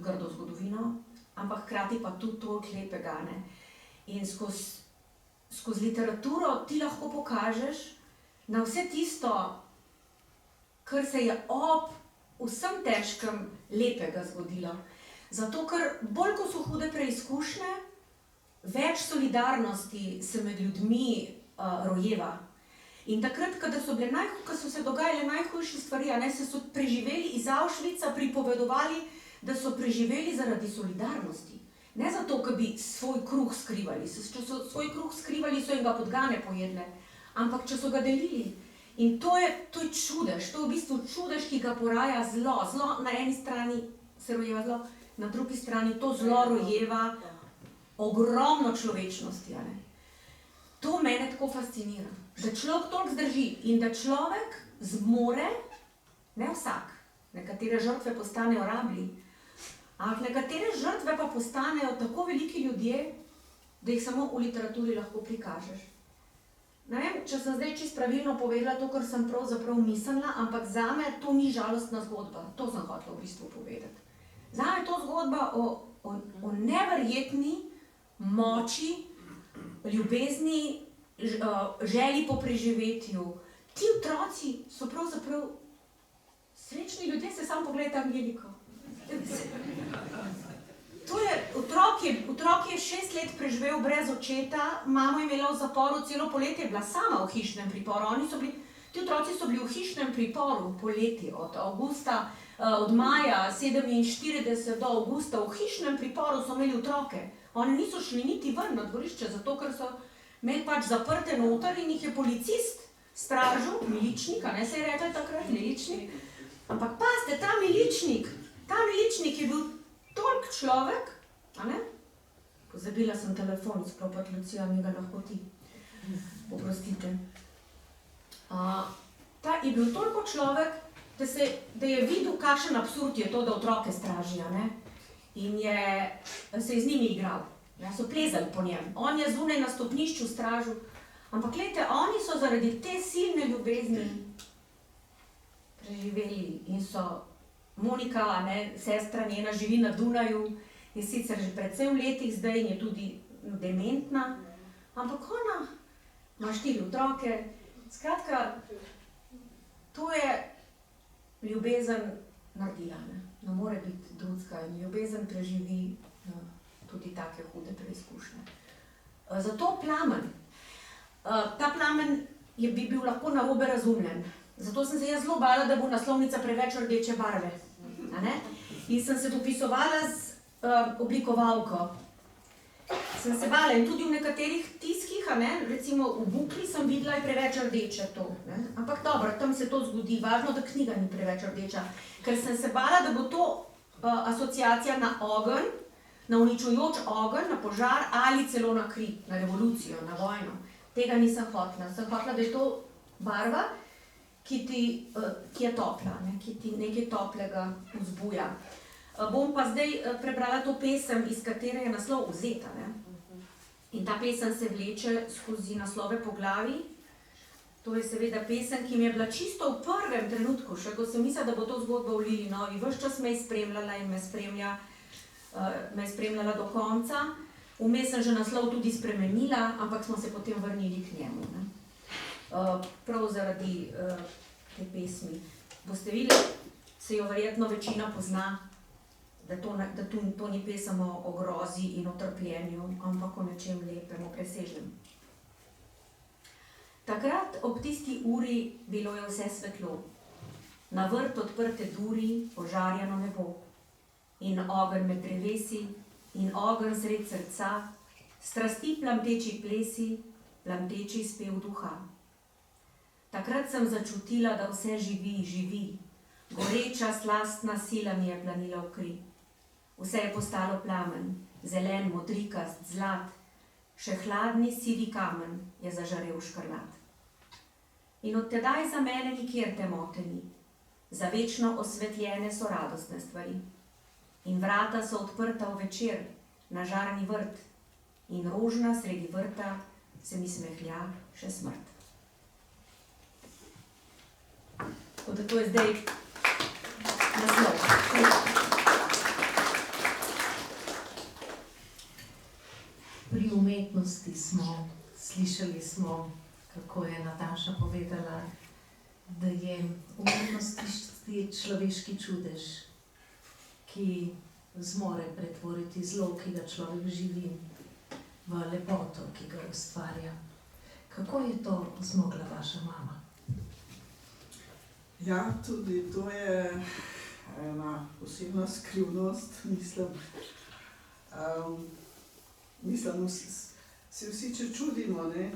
grdo zgodovino, ampak hkrati pa tudi toliko lepega. Ne? In skozi literaturo ti lahko pokažeš na vse tisto, kar se je ob vsem težkem lepega zgodilo. Zato, ker bolj, ko so hude preizkušnje, več solidarnosti se med ljudmi rojeva. In takrat, ko so se dogajale najhujše stvari, so preživeli iz Auschwitza, pripovedovali, da so preživeli zaradi solidarnosti. Ne zato, ker bi svoj kruh skrivali. Če so svoj kruh skrivali, so jim ga podgane pojedle. Ampak, če so ga delili. In to je čudež, to je v bistvu čudež, ki ga poraja zlo. Zlo na eni strani se rojeva zlo, na drugi strani to zlo rojeva ogromno človečnosti. To mene tako fascinira. Da človek toliko zdrži in da človek zmore, ne vsak, nekatere žrtve postanejo rablji, Ampak nekatere žrtve pa postanejo tako veliki ljudje, da jih samo v literaturi lahko prikažeš. Ne vem, če sem zdaj čisto pravilno povedala to, kar sem pravzaprav mislila, ampak zame to ni žalostna zgodba. To sem hotela v bistvu povedati. Zame je to zgodba o neverjetni moči, ljubezni, želji po preživetju. Ti otroci so pravzaprav srečni ljudje, se samo pogledajte Angeliko. Otrok je 6 let preživel brez očeta, mama je imela v zaporu celo poletje, je bila sama v hišnem priporu. Ti otroci so bili v hišnem priporu poleti, od maja 47 do avgusta v hišnem priporu so imeli otroke. Oni niso šli niti ven na dvorišče, zato ker so imeli pač zaprte noter in jih je policist stražil, miličnik, a ne se je rekla takrat, miličnik. Ampak pazite, ta miličnik je bil toliko človek, a ne? Pozabila sem telefon, sklopati Lucija, mi ga lahko ti. Oprostite. Ta je bil toliko človek, da je videl, kakšen absurd je to, da otroke straži, a ne? In se je z njimi igral. So plezali po njem. On je zunaj na stopnišču stražil. Ampak gledajte, oni so zaradi te silne ljubezni preživeli in so Monika, a ne, sestra njena, živi na Dunaju, je sicer že predvsem v letih zdaj in je tudi dementna, ampak ona ima 4 otroke. Skratka, to je ljubezen naredila, ne more biti drugega in ljubezen preživi tudi take hude preizkušnje. Zato plamen. Ta plamen bi bil lahko narobe razumljen. Zato sem se jaz zelo bala, da bo naslovnica preveč rdeče barve. In sem se dopisovala z oblikovalko. Sem se bala in tudi v nekaterih tiskih, recimo v Bukli sem videla, je preveč rdeče to. Ampak dobro, tam se to zgodi, važno, da knjiga ni preveč rdeča. Ker sem se bala, da bo to asociacija na ogenj, na uničujoč ogenj, na požar ali celo na kri, na revolucijo, na vojno. Tega nisem hotela. Sem hotela, da je to barva, ki je topla, ki ti nekaj toplega vzbuja. Bom pa zdaj prebrala to pesem, iz katere je naslov vzeta. In ta pesem se vleče skozi naslove poglavij. To je seveda pesem, ki mi je bila čisto v prvem trenutku, še ko sem mislila, da bo to zgodba v Lili Novi. Ves čas me je spremljala in me je spremljala do konca. Vmes sem že naslov tudi spremenila, ampak smo se potem vrnili k njemu. Prav zaradi te pesmi. Boste videli, se jo verjetno večina pozna, da to ni pesem o grozi in o trpljenju, ampak o nečem lepem, o presežnem. Takrat ob tisti uri bilo je vse svetlo. Na vrt odprte duri, požarjeno nebo. In ogenj med drevesi, in ogenj sred srca, strasti plamteči plesi, plamteči spev duha. Takrat sem začutila, da vse živi, goreča slastna sila mi je planila v kri. Vse je postalo plamen, zelen, modrikast, zlat, še hladni sivi kamen je zažarel škrlat. In od tedaj za mene nikjer temote ni, za večno osvetljene so radostne stvari. In vrata so odprta v večer, na žarni vrt, in rožna sredi vrta se mi smehlja še smrt. Tako da to je zdaj naslov. Pri umetnosti slišali smo, kako je Nataša povedala, da je umetnost tisti človeški čudež, ki zmore pretvoriti zlo, ki ga človek živi, v lepoto, ki ga ustvarja. Kako je to zmogla vaša mama? Ja, tudi to je ena posebna skrivnost, mislim. Se vsi če čudimo, ne?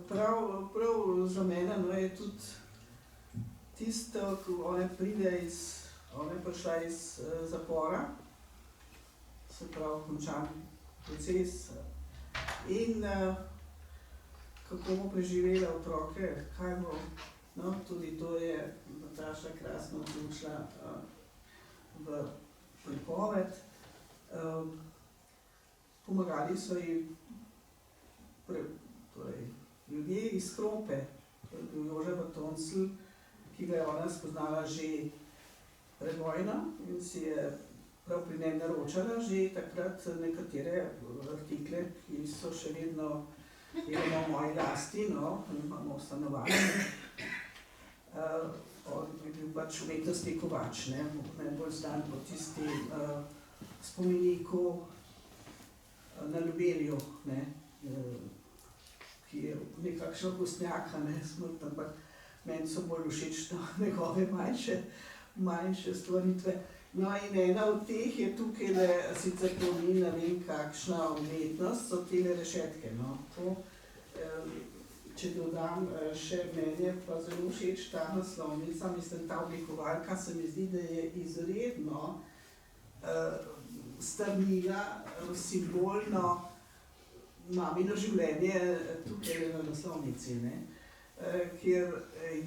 Prav za mene je tudi tisto, ko ona je prišla iz zapora, se pravi končan proces in kako bo preživela otroke, tudi to je Nataša krasno vključila. v pripoved. Pomagali so ji torej, ljudje iz Krope, to je bil Jože Batoncl, ki ga je ona spoznala že pred vojno in si je prav pri njem naročala že takrat nekatere artikle, ki so še vedno deloma v moji lasti, no, imamo stanovanje. On je bil pač umetnostni kovač, ne, najbolj znan po tistim spomeniku na Ljubelju, ne, ki je nekakšna gostnjaka, ne, smrt, ampak meni so bolj všeč njegove manjše stvaritve. No in ena od teh je tukaj, sicer to ni, ne vem kakšna umetnost, so tele rešetke, no. To, če dodam še meni, pa zelo všeč ta naslovnica, mislim, ta oblikovalka se mi zdi, da je izredno strnila simbolno mamino življenje tukaj na naslovnici, ne, kjer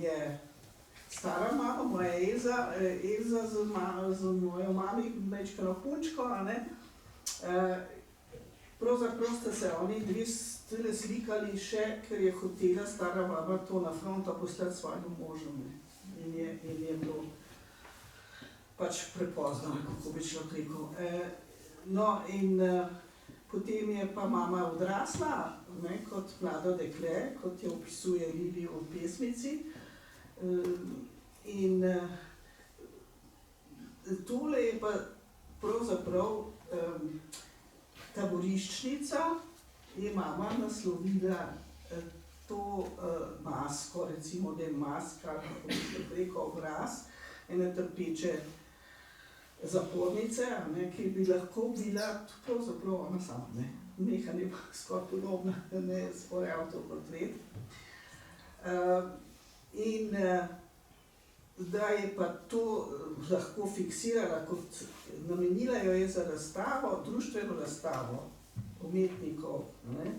je stara mama, moja Elza z mojo mami, mečkano punčko, a ne. Pravzaprav sta se oni dve slikali še, ker je hotela stara mama to na fronto poslati svojemu možu, ne. In je bilo pač prepozno, kako bi človek rekel. No in potem je pa mama odrasla, ne, kot mlado dekle, kot jo opisuje Lili v pesmici. In tole je pa pravzaprav taboriščnica, je mama naslovila to masko, recimo, da je maska, kako bi se preko obraz, ene trpeče zapornice, ne, ki bi lahko bila pravzaprav ona sama, ne. Mehanje pa skoraj podobna, ne, skoraj avtoportret. In da je pa to lahko fiksirala, kot namenila jo je za razstavo, društveno razstavo umetnikov, ne,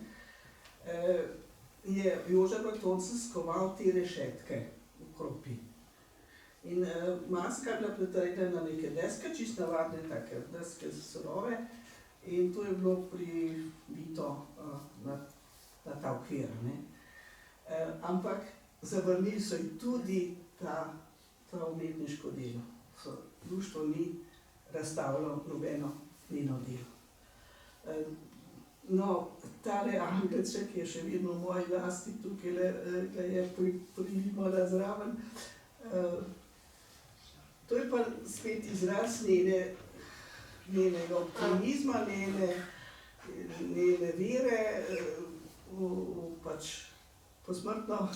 je Jože Batoncl skoval te rešetke v Kropi. In maska je bila pritrjena na neke deske, čisto navadne take deske surove, in to je bilo pribito na ta okvir, ne. Ampak zavrnili so ji tudi ta umetniško delo. Društvo ni razstavilo nobeno njeno delo. No, tale angelček je še vedno v moji lasti, tukaj ga je prilimala zraven. To je pa spet izraz njenega optimizma, njene vere v pač posmrtno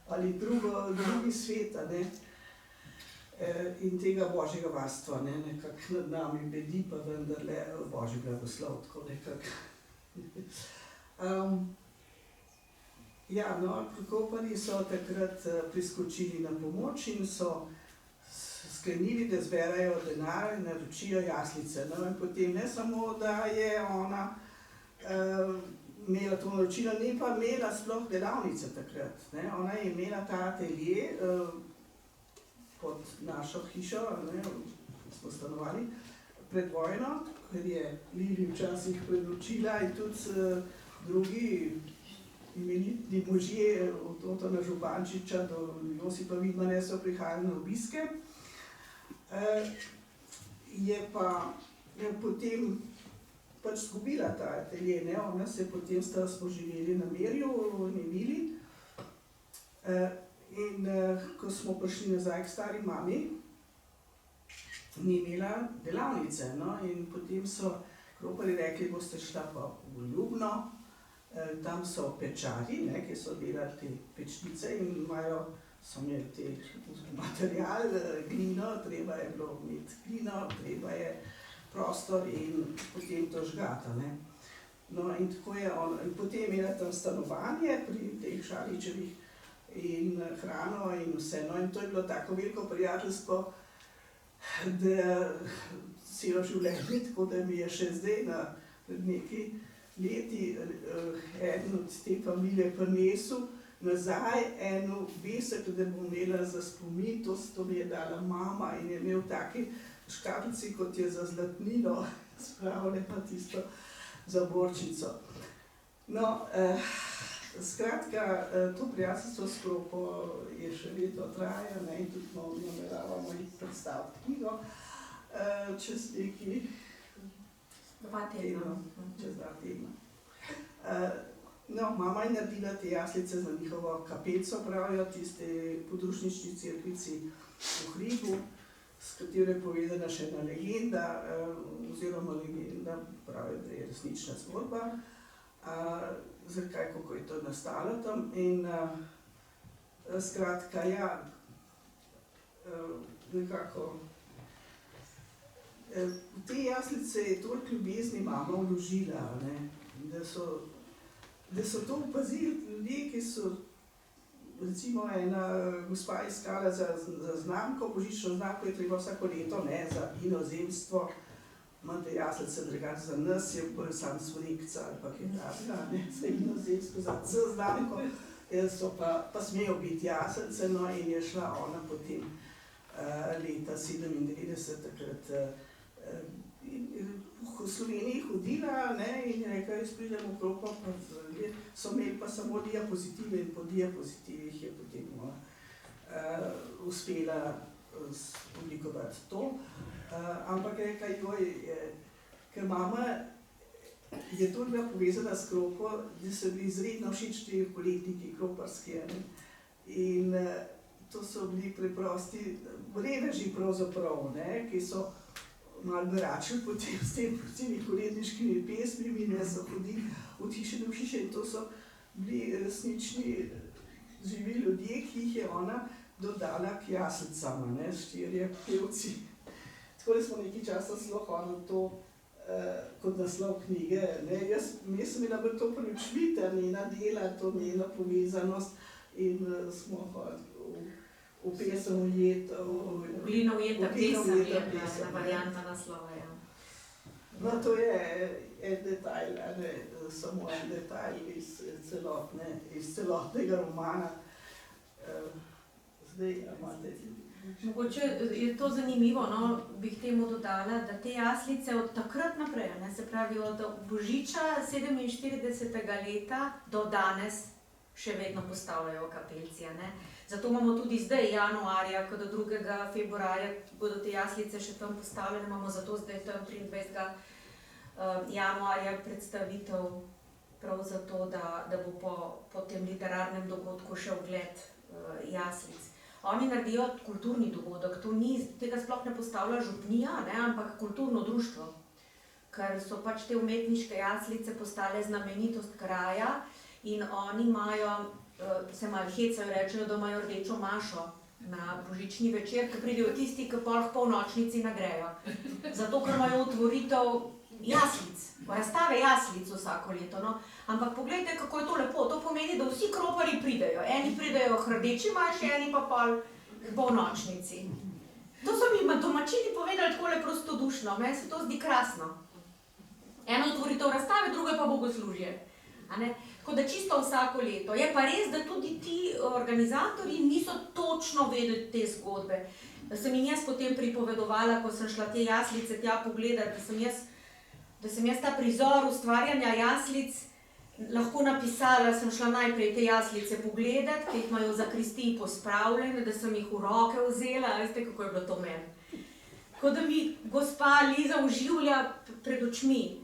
ali drugi svet, ne, in tega božjega varstva, ne, nekako nad nami bedi, pa vendarle božji blagoslov, tako nekako. Ja, no, Kroparji so takrat priskočili na pomoč in so sklenili, da zberajo denar in naročijo jaslice. No, in potem ne samo, da je ona imela to naročilo, ne pa imela sploh delavnice takrat, ne. Ona je imela ta atelje pod našo hišo, ne, smo stanovali pred vojno, ker je Lili včasih predločila in tudi drugi imenitni možje od Otona Župančiča do Josipa Vidmane so prihajali na obiske. Je pa potem pač zgubila ta atelje, ne, ona se potem smo živeli na Merju, v Nevili. In ko smo prišli nazaj k stari mami, ni imela delavnice, no, in potem so Kroparji rekli, boste šla pa v Ljubno, tam so pečari, ne, ki so delali te pečnice in so imeli te material, glino, treba je bilo imeti glino, treba je prostor in potem to žgata, ne. No, in tako je in potem imela tam stanovanje pri teh Šaličevih in hrano in vse, no, in to je bilo tako veliko prijateljstvo, da si jo življenje, tako da mi je še zdaj pred nekaj leti eden od te familije prinesel nazaj eno besek, da bom imela za spomin, to mi je dala mama in je imel taki škatlici, kot je za zlatnino, spravile pa tisto zaborčico. No, skratka, to prijateljstvo s Kropo je še vedno traja, ne, in tudi nameravamo jih predstaviti knjigo čez nekaj 2 tedna. Čez 2 tedna. No, mama je naredila te jaslice za njihovo kapelco, pravijo, tiste podružnični cerkvici v hribu, s katero je povedana še ena legenda, oziroma legenda, pravijo, da je resnična zgodba, zakaj, kako je to nastalo tam. In skratka, ja, nekako, v te jaslice je toliko ljubezni mama vložila, ne, da so to opazili ljudje, ki so, recimo ena gospa iskala za znamko, božično znamko je treba vsako leto, ne, za inozemstvo, imate jaslice, drugače za nas je bolj sam Svorekca ali pa kaj takega, ne, za inozemstvo, za C znamko, so pa smejo biti jaslice, no, in je šla ona potem leta 97, takrat v Sloveniji hodila, ne, in je rekla, jaz pridem v Kropo, pa so imeli pa samo diapozitive in po diapozitivih je potem uspela oblikovati to. Ampak je rekla, ker mama je tudi bila povezana s Kropo, da so bili izredno všeč ti poletniki kroparski. In to so bili preprosti reveži pravzaprav, ne, ki so malo beračili potem s temi poletniškimi pesmimi, ne, so hodili od hiše do hiše in to so bili resnični živi ljudje, ki jih je ona dodala k jaslicama, ne, 4 pevci. Tako da smo nekaj časa zelo hodili to kot naslov knjige, ne, jaz sem imela bolj to preučvita njena dela, to njena povezanost in smo hodili v pesem ujeta. Glino ujeta pesem je bila varianta naslova, ja. No, to je en detajl, ne, samo en detajl iz celotnega romana. Zdaj, imate... Mogoče je to zanimivo, no, bi k temu dodala, da te jaslice od takrat naprej, ne, se pravi od Božiča 47. leta do danes še vedno postavljajo kapelci, ne. Zato imamo tudi zdaj januarja, ko do 2. februarja bodo te jaslice še tam postavljene, imamo zato zdaj tam 23. januarja predstavitev prav zato, da bo po tem literarnem dogodku še ogled jaslic. Oni naredijo kulturni dogodek, tega sploh ne postavlja župnija, ne, ampak kulturno društvo, ker so pač te umetniške jaslice postale znamenitost kraja in oni imajo, se malo hecajo, rečejo, da imajo rdečo mašo na božični večer, ko pridejo tisti, ki pol polnočnici nagrejo. Zato, ker imajo otvoritev jaslic, razstave jaslic vsako leto, no. Ampak poglejte, kako je to lepo, to pomeni, da vsi kroparji pridejo. Eni pridejo k rdeči maši, eni pa pol k polnočnici. To so mi domačini povedali takole prostodušno, meni se to zdi krasno. Eno otvoritev razstave, druga pa bogoslužje. Tako da čisto vsako leto. Je pa res, da tudi ti organizatorji niso točno vedeli te zgodbe. Da sem jim jaz potem pripovedovala, ko sem šla te jaslice tja pogledati, da sem jaz ta prizor ustvarjanja jaslic lahko napisala, sem šla najprej te jaslice pogledati, ki jih imajo v zakristiji pospravljene, da sem jih v roke vzela, veste, kako je bilo to meni. Tako da mi gospa Liza oživlja pred očmi.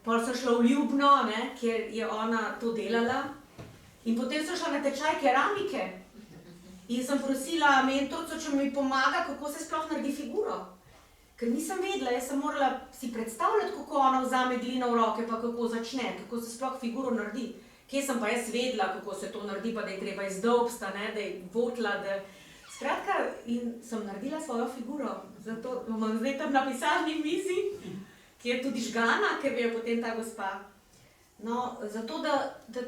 Pol sem šla v Ljubno, ne, kjer je ona to delala, in potem sem šla na tečaj keramike in sem prosila mentorico, če mi pomaga, kako se sploh naredi figuro. Ker nisem vedela, jaz sem morala si predstavljati, kako ona vzame glino v roke, pa kako začne, kako se sploh figuro naredi. Kje sem pa jaz vedela, kako se to naredi, pa da je treba izdolbsta, ne, da je votla, da... Skratka, in sem naredila svojo figuro, zato imam zdaj tam na pisalni mizi, ki je tudi žgana, ker bi je potem ta gospa. No, zato, da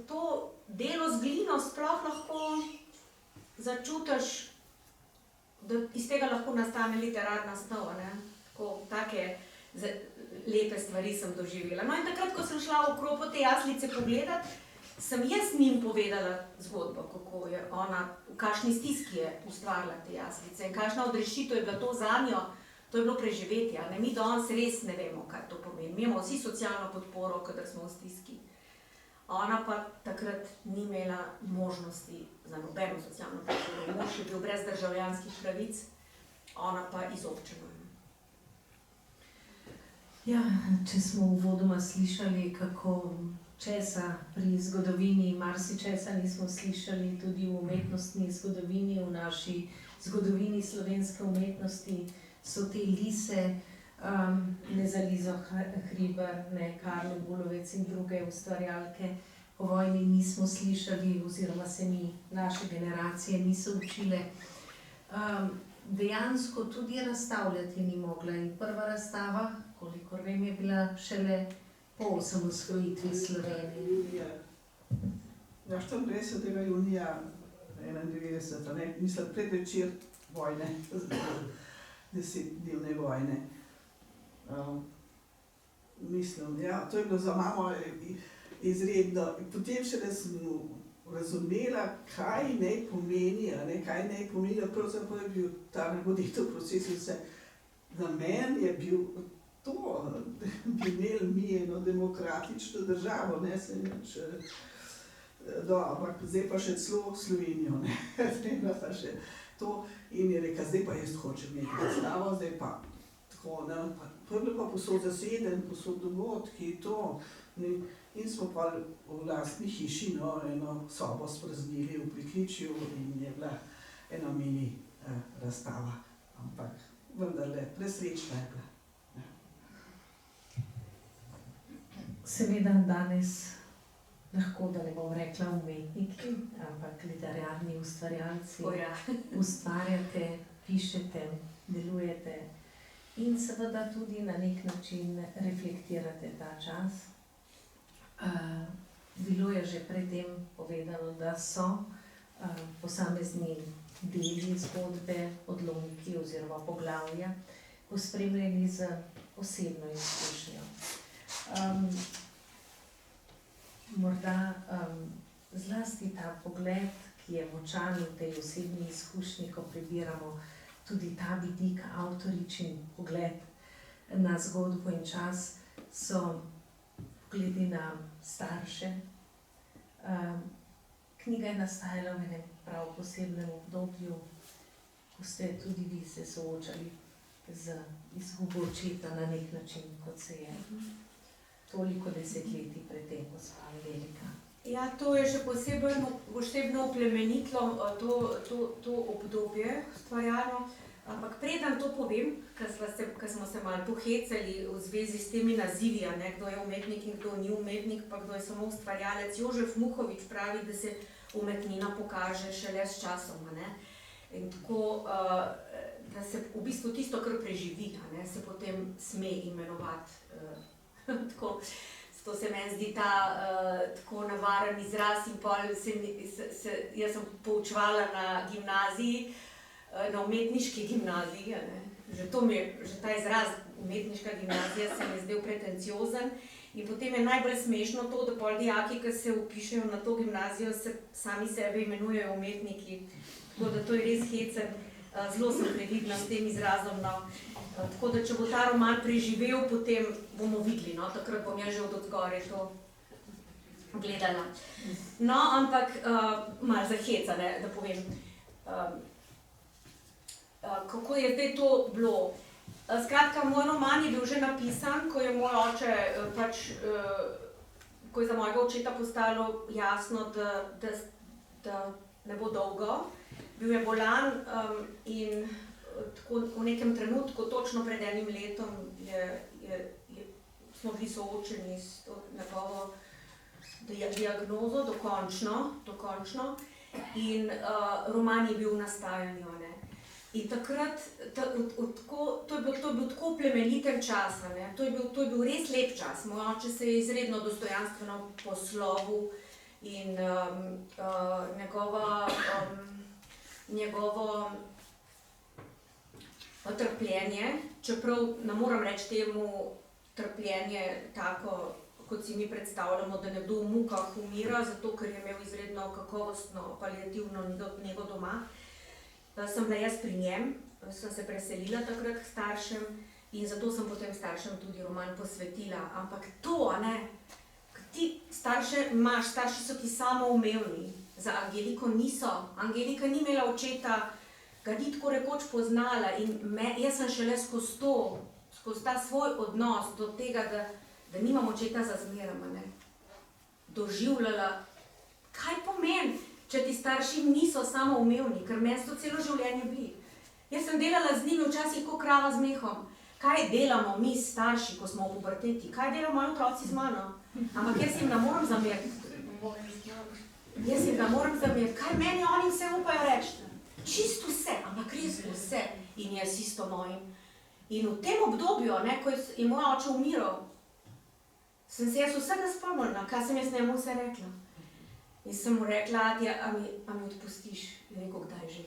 to delo z glino sploh lahko začutiš, da iz tega lahko nastane literarna snov, ne. Take lepe stvari sem doživela. No in takrat, ko sem šla v Kropo te jaslice pogledati, sem jaz njim povedala zgodbo, kako je ona, v kakšni stiski je ustvarila te jaslice in kakšna odrešitev je bila to zanjo, to je bilo preživetje. Ne? Mi danes res ne vemo, kaj to pomeni. Mi imamo vsi socialno podporo, kadar smo v stiski. Ona pa takrat ni imela možnosti za nobeno socialno podporo. Mož je bil brez državljanskih pravic, ona pa izobčena. Ja, če smo uvodoma slišali, kako česa pri zgodovini, marsičesa nismo slišali, tudi v umetnostni zgodovini, v naši zgodovini slovenske umetnosti, so te lise, ne za Lizo Hribar, ne Karlo Bulovec in druge ustvarjalke po vojni nismo slišali, oziroma se mi naše generacije niso učile. Dejansko tudi razstavljati ni mogla in prva razstava, kolikor vem, je bila šele po osamosvojitvi Slovenije. Ja, 24. junija 1991, ne, mislim, predvečer vojne, 10-dnevne vojne. Mislim, ja, to je bilo za mamo izredno. Potem še sem razumela, kaj naj pomeni, pravzaprav je bil ta nagoditev proces in se namen je bil to, da bi imeli mi eno demokratično državo, ne, se nič, ampak zdaj pa še celo Slovenijo, ne, zdaj pa še to in je rekel, zdaj pa jaz hočem nekaj predstavo, zdaj pa tako, ne, pa je bilo pa posod zaseden, posod dogodki, to, ne, in smo pa v lastni hiši, no, eno sobo spraznili v pritličju in je bila ena mini razstava, ampak vendarle presrečna je bila. Seveda danes lahko, da ne bom rekla umetniki, ampak literarni ustvarjalci, ustvarjate, pišete, delujete in seveda tudi na nek način reflektirate ta čas. Bilo je že predtem povedano, da so posamezni deli zgodbe, odlomki oziroma poglavja pospremljeni z osebno izkušnjo. Morda zlasti ta pogled, ki je močan v tej osebni izkušnji, ko prebiramo tudi ta vidik, avtoričin pogled na zgodbo in čas, so glede na starše. Knjiga je nastajala v enem prav posebnem obdobju, ko ste tudi vi se soočali z izgubo očeta na nek način, kot se je toliko desetletij predtem, gospa Velika. Ja, to je še posebno oplemenitlo to obdobje ustvarjalno, ampak preden to povem, ker smo se malo pohecali v zvezi s temi nazivi, ne, kdo je umetnik in kdo ni umetnik, pa kdo je samo ustvarjalec. Jožef Muhovič pravi, da se umetnina pokaže šele s časom, ne. In tako, da se v bistvu tisto, kar preživi, ne, se potem sme imenovati. Tako, to se meni zdi ta tako navaren izraz in pol jaz sem poučevala na gimnaziji, na umetniški gimnaziji, ne. Že ta izraz umetniška gimnazija se mi je zdel pretenciozen in potem je najbolj smešno to, da pol dijaki, ki se vpišejo na to gimnazijo, se sami sebe imenujejo umetniki, tako da to je res hecen, zelo sem previdna s tem izrazom, no. Tako da, če bo ta roman preživel, potem bomo videli, no, takrat bom jaz že od odzgoraj to gledala. No, ampak malo za heca, ne, da povem, kako je zdaj to bilo. Skratka, moj roman je bil že napisan, ko je moj oče, ko je za mojega očeta postalo jasno, da ne bo dolgo. Bil je bolan in tako v nekem trenutku, točno pred enim letom, smo bili soočeni s to njegovo diagnozo, dokončno, in roman je bil v nastajanju, ne. In takrat, to je bil tako plemeniten čas, ne. To je bil res lep čas. Moj oče se je izredno dostojanstveno poslovil in njegovo trpljenje, čeprav ne moram reči temu trpljenje tako, kot si mi predstavljamo, da nekdo v mukah umira, zato ker je imel izredno kakovostno paliativno nego doma. Sem bila jaz pri njem, sem se preselila takrat k staršem in zato sem potem staršem tudi roman posvetila. Ampak to, ti starše imaš, starši so ti samoumevni, za Angeliko niso. Angelika ni imela očeta, ga ni tako rekoč poznala in jaz sem šele skozi ta svoj odnos do tega, da nimam očeta za zmerom, doživljala, kaj pomeni, če ti starši niso samoumevni, ker meni so celo življenje bili. Jaz sem delala z njimi včasih kot krava z mehom. Kaj delamo mi starši, ko smo v puberteti? Kaj delajo moji otroci z mano? Ampak jaz jim ne morem zameriti. Kaj meni oni vse upajo reči? Čisto vse, ampak res vse. In jaz isto mojim. In v tem obdobju, ko je moj oče umiral, sem se jaz vsega spomnila, kaj sem jaz njemu vse rekla. In sem mu rekla, Adja, a mi odpustiš? Je rekel, kdaj že?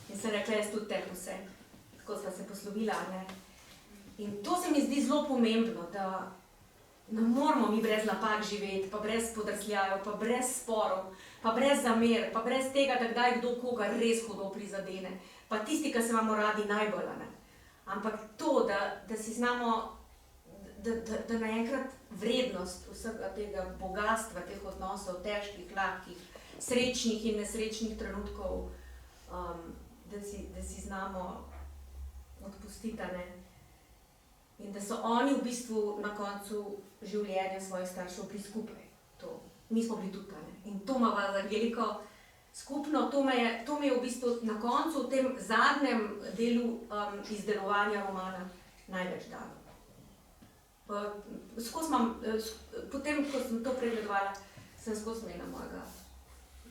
In sem rekla, jaz tudi tebi vse. Tako sva se poslovila, In to se mi zdi zelo pomembno, da ne moramo mi brez napak živeti, pa brez podrsljajev, pa brez sporov, pa brez zamer, pa brez tega, da kdaj kdo koga res hudo prizadene. Pa tisti, ki se imamo radi najbolj, Ampak to, da si znamo, da naenkrat vrednost vsega tega bogatstva, teh odnosov, težkih, lahkih, srečnih in nesrečnih trenutkov, da si znamo odpustiti, In da so oni v bistvu na koncu življenja svojih staršev bili skupaj. Mi smo bili tudi, In to imava z Angeliko skupno, to me je v bistvu na koncu, v tem zadnjem delu izdelovanja romana največ dalo. Potem, ko sem to pregledovala, sem skozi imela mojega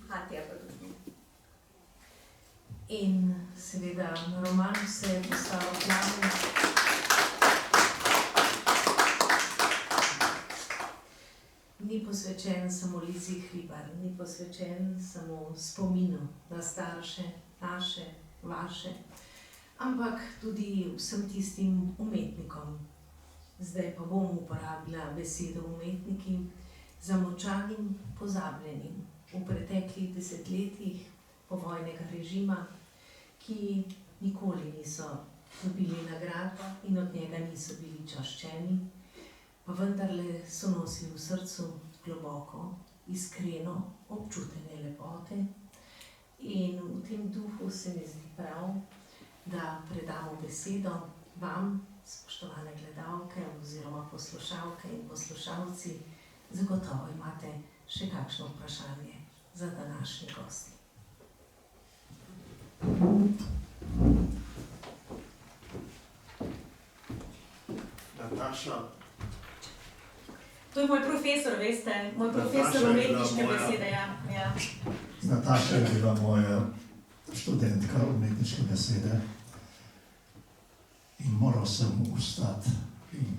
Hatija pa tudi. In seveda roman se je postal glavni. Ni posvečen samo Lizi Hribar, ni posvečen samo spominu na starše, naše, vaše, ampak tudi vsem tistim umetnikom. Zdaj pa bom uporabila besedo umetniki, zamolčanim, pozabljenim v preteklih desetletjih povojnega režima, ki nikoli niso dobili nagrad in od njega niso bili čaščeni, pa vendarle so nosili v srcu globoko, iskreno občutenje lepote. In v tem duhu se mi zdi prav, da predamo besedo vam, spoštovane gledalke oziroma poslušalke in poslušalci. Zagotovo imate še kakšno vprašanje za današnji gosti. Nataša. To je moj profesor, veste, moj profesor umetniške besede, ja. Nataša je bila moja študentka umetniške besede in moral sem vstati in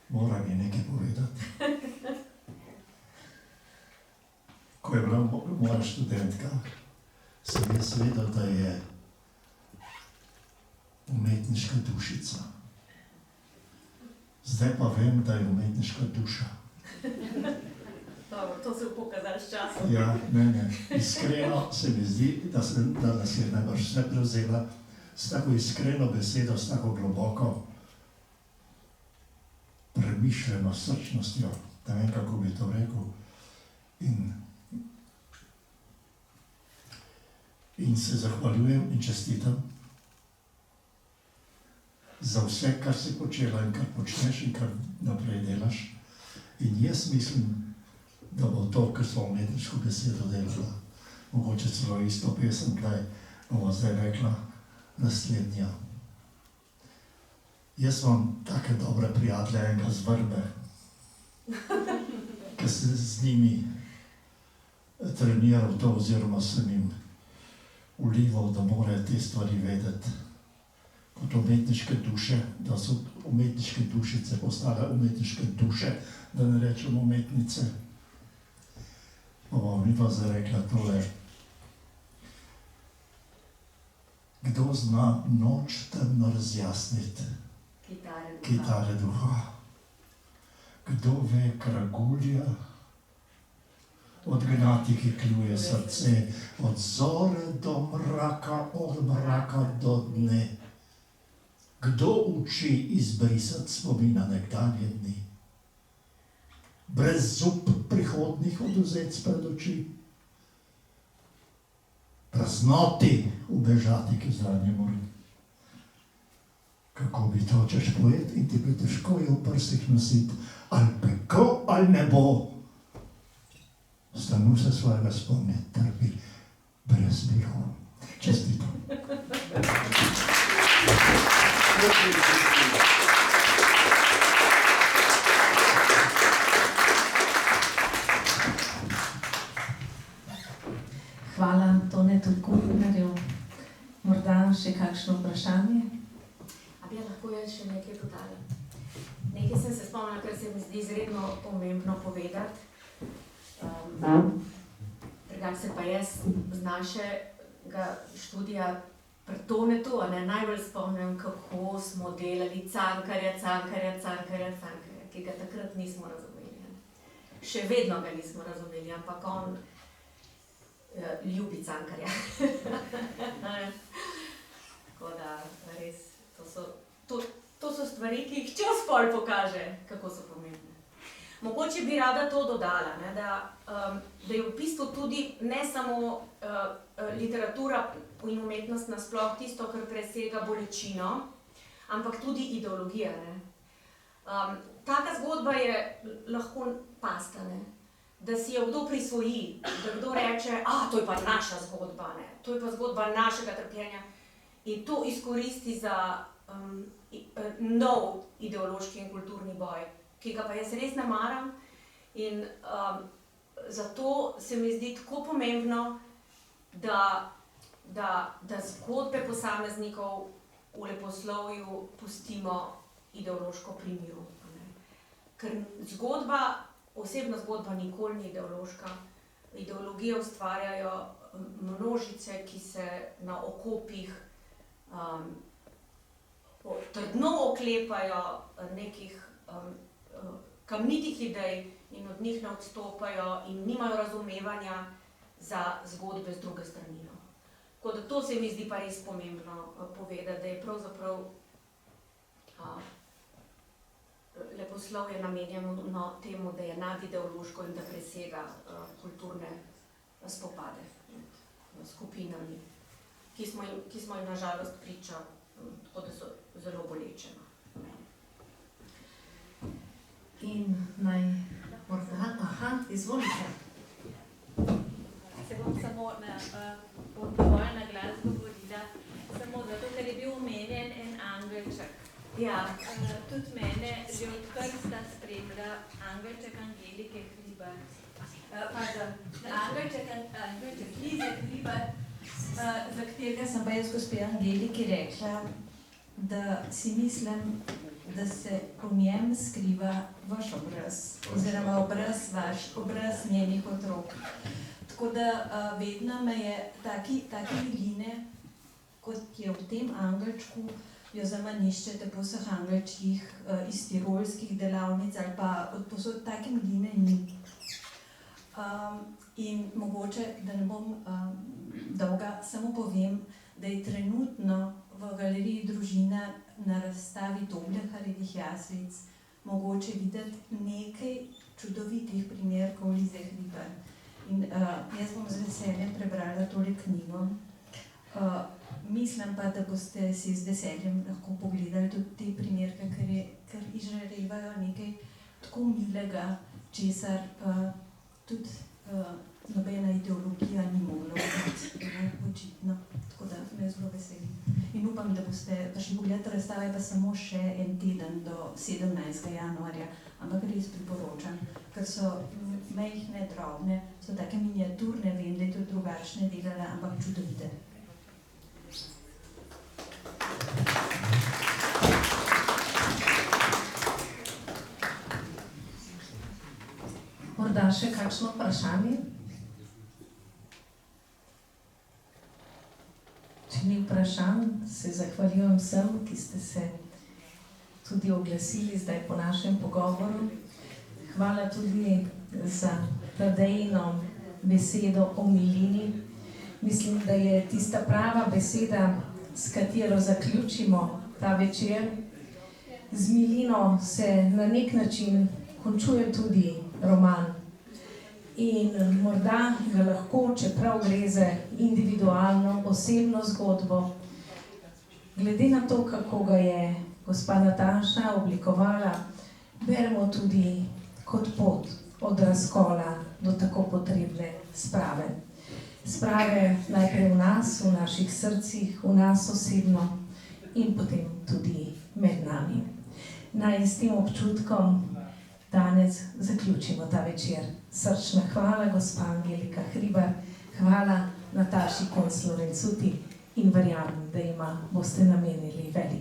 moram ji nekaj povedati. Ko je bila moja študentka, sem jaz vedel, da je umetniška dušica. Zdaj pa vem, da je umetniška duša. Dobro, to se bo pokazalo s časom. Ja, ne. Iskreno se mi zdi, da nas je najbrž vse prevzela s tako iskreno besedo, s tako globoko premišljeno srčnostjo, ne vem, kako bi to rekel. In se zahvaljujem in čestitam za vse, kar si počela in kar počneš in kar naprej delaš. In jaz mislim, da bo to, kar smo umetniško besedo delala, mogoče celo isto pesem, kaj bomo zdaj rekla, naslednja. Jaz imam take dobre prijatelje, enega z Vrbe, ki sem z njimi treniral to, oziroma sem jim vlival, da morajo te stvari vedeti. Kot umetniške duše, da so umetniške dušice postale umetniške duše, da ne rečem umetnice. Pa bom mi pa zdaj rekla tole. Kdo zna noč temno razjasniti? Kitare duha. Kdo ve kragulja, odgnati, ki kljuje srce, od zore do mraka, od mraka do dne. Kdo uči izbrisati spomin na nekdanje dni? Brez zub prihodnih odvzeti pred oči. Praznoti ubežati k zranjem mori. Kako bi to hočeš pojet in ti bi težko je v prsih nositi, ali peko, ali nebo. Stanu se svojega spomniti, trpi brez bihov. Čestito. Hvala Tonetu Kuhnarju. Morda še kakšno vprašanje? A bi lahko jaz še nekaj dodala? Nekaj sem se spomnila, kar se mi zdi izredno pomembno povedati. Drugače se pa jaz z našega študija pri Tonetu najbolj spomnim, kako smo delali Cankarja, ki ga takrat nismo razumeli. Še vedno ga nismo razumeli, ampak on ljubi Cankarja. Tako da res, to so stvari, ki jih čas pol pokaže, kako so pomembne. Mogoče bi rada to dodala, da je v bistvu tudi ne samo literatura in umetnost nasploh tisto, kar presega bolečino, ampak tudi ideologija. Taka zgodba je lahko pasta, da si jo kdo prisvoji, da kdo reče, to je pa naša zgodba, to je pa zgodba našega trpljenja in to izkoristi za nov ideološki in kulturni boj, ki ga pa jaz res ne maram in zato se mi zdi tako pomembno, da zgodbe posameznikov v leposlovju pustimo ideološko pri miru. Ker osebna zgodba nikoli ni ideološka. Ideologije ustvarjajo množice, ki se na okopih trdno oklepajo nekih kamnitih idej in od njih ne odstopajo in nimajo razumevanja za zgodbe z druge strani. Tako da to se mi zdi pa res pomembno povedati, da je pravzaprav leposlovje namenjeno temu, da je nadideološko in da presega kulturne spopade med skupinami, ki smo jim na žalost priča, tako da so zelo boleče. In naj morda, izvolite. Se bom samo dovolj na glas govorila, samo zato, ker je bil omenjen en angelček. Ja. Tudi mene že od krsta spremlja angelček Angelike Hribar. Angelček Lize Hribar, za katerega sem pa jaz gospe Angeliki rekla, da si mislim, da se v njem skriva vaš obraz, oziroma obraz njenih otrok. Tako da vedno me je take miline, kot je v tem angelčku, jo zaman iščete po vseh angelčkih iz tirolskih delavnic ali pa od posod take miline ni. In mogoče, da ne bom dolga, samo povem, da je trenutno v galeriji Družina na razstavi Dobleharjevih jaslic mogoče videti nekaj čudovitih primerkov Lize Hribar. In jaz bom z veseljem prebrala tole knjigo. Mislim pa, da boste si z veseljem lahko pogledali tudi te primerke, ker izžarevajo nekaj tako milega, česar tudi nobena ideologija ni mogla biti, očitno. Tako da me zelo veselim. In upam, da boste prišli pogledati razstave, pa samo še en teden do 17. januarja, ampak res priporočam, ker so majhne, drobne, so take miniaturne, vem, da je tudi drugačne delale, ampak čudovite. Morda še kakšno vprašanje? Če ni vprašanj, se zahvaljujem vsem, ki ste se tudi oglasili zdaj po našem pogovoru. Hvala tudi za Tadejino besedo o milini. Mislim, da je tista prava beseda, s katero zaključimo ta večer. Z milino se na nek način končuje tudi roman. In morda ga lahko, čeprav gre za individualno, osebno zgodbo, glede na to, kako ga je gospa Nataša oblikovala, beremo tudi kot pot od razkola do tako potrebne sprave. Sprave najprej v nas, v naših srcih, v nas osebno in potem tudi med nami. Naj s tem občutkom danes zaključimo ta večer. Srčna hvala, gospa Angelika Hribar, hvala Nataši Konc Lorenzuti in verjamem, da ima boste namenili velik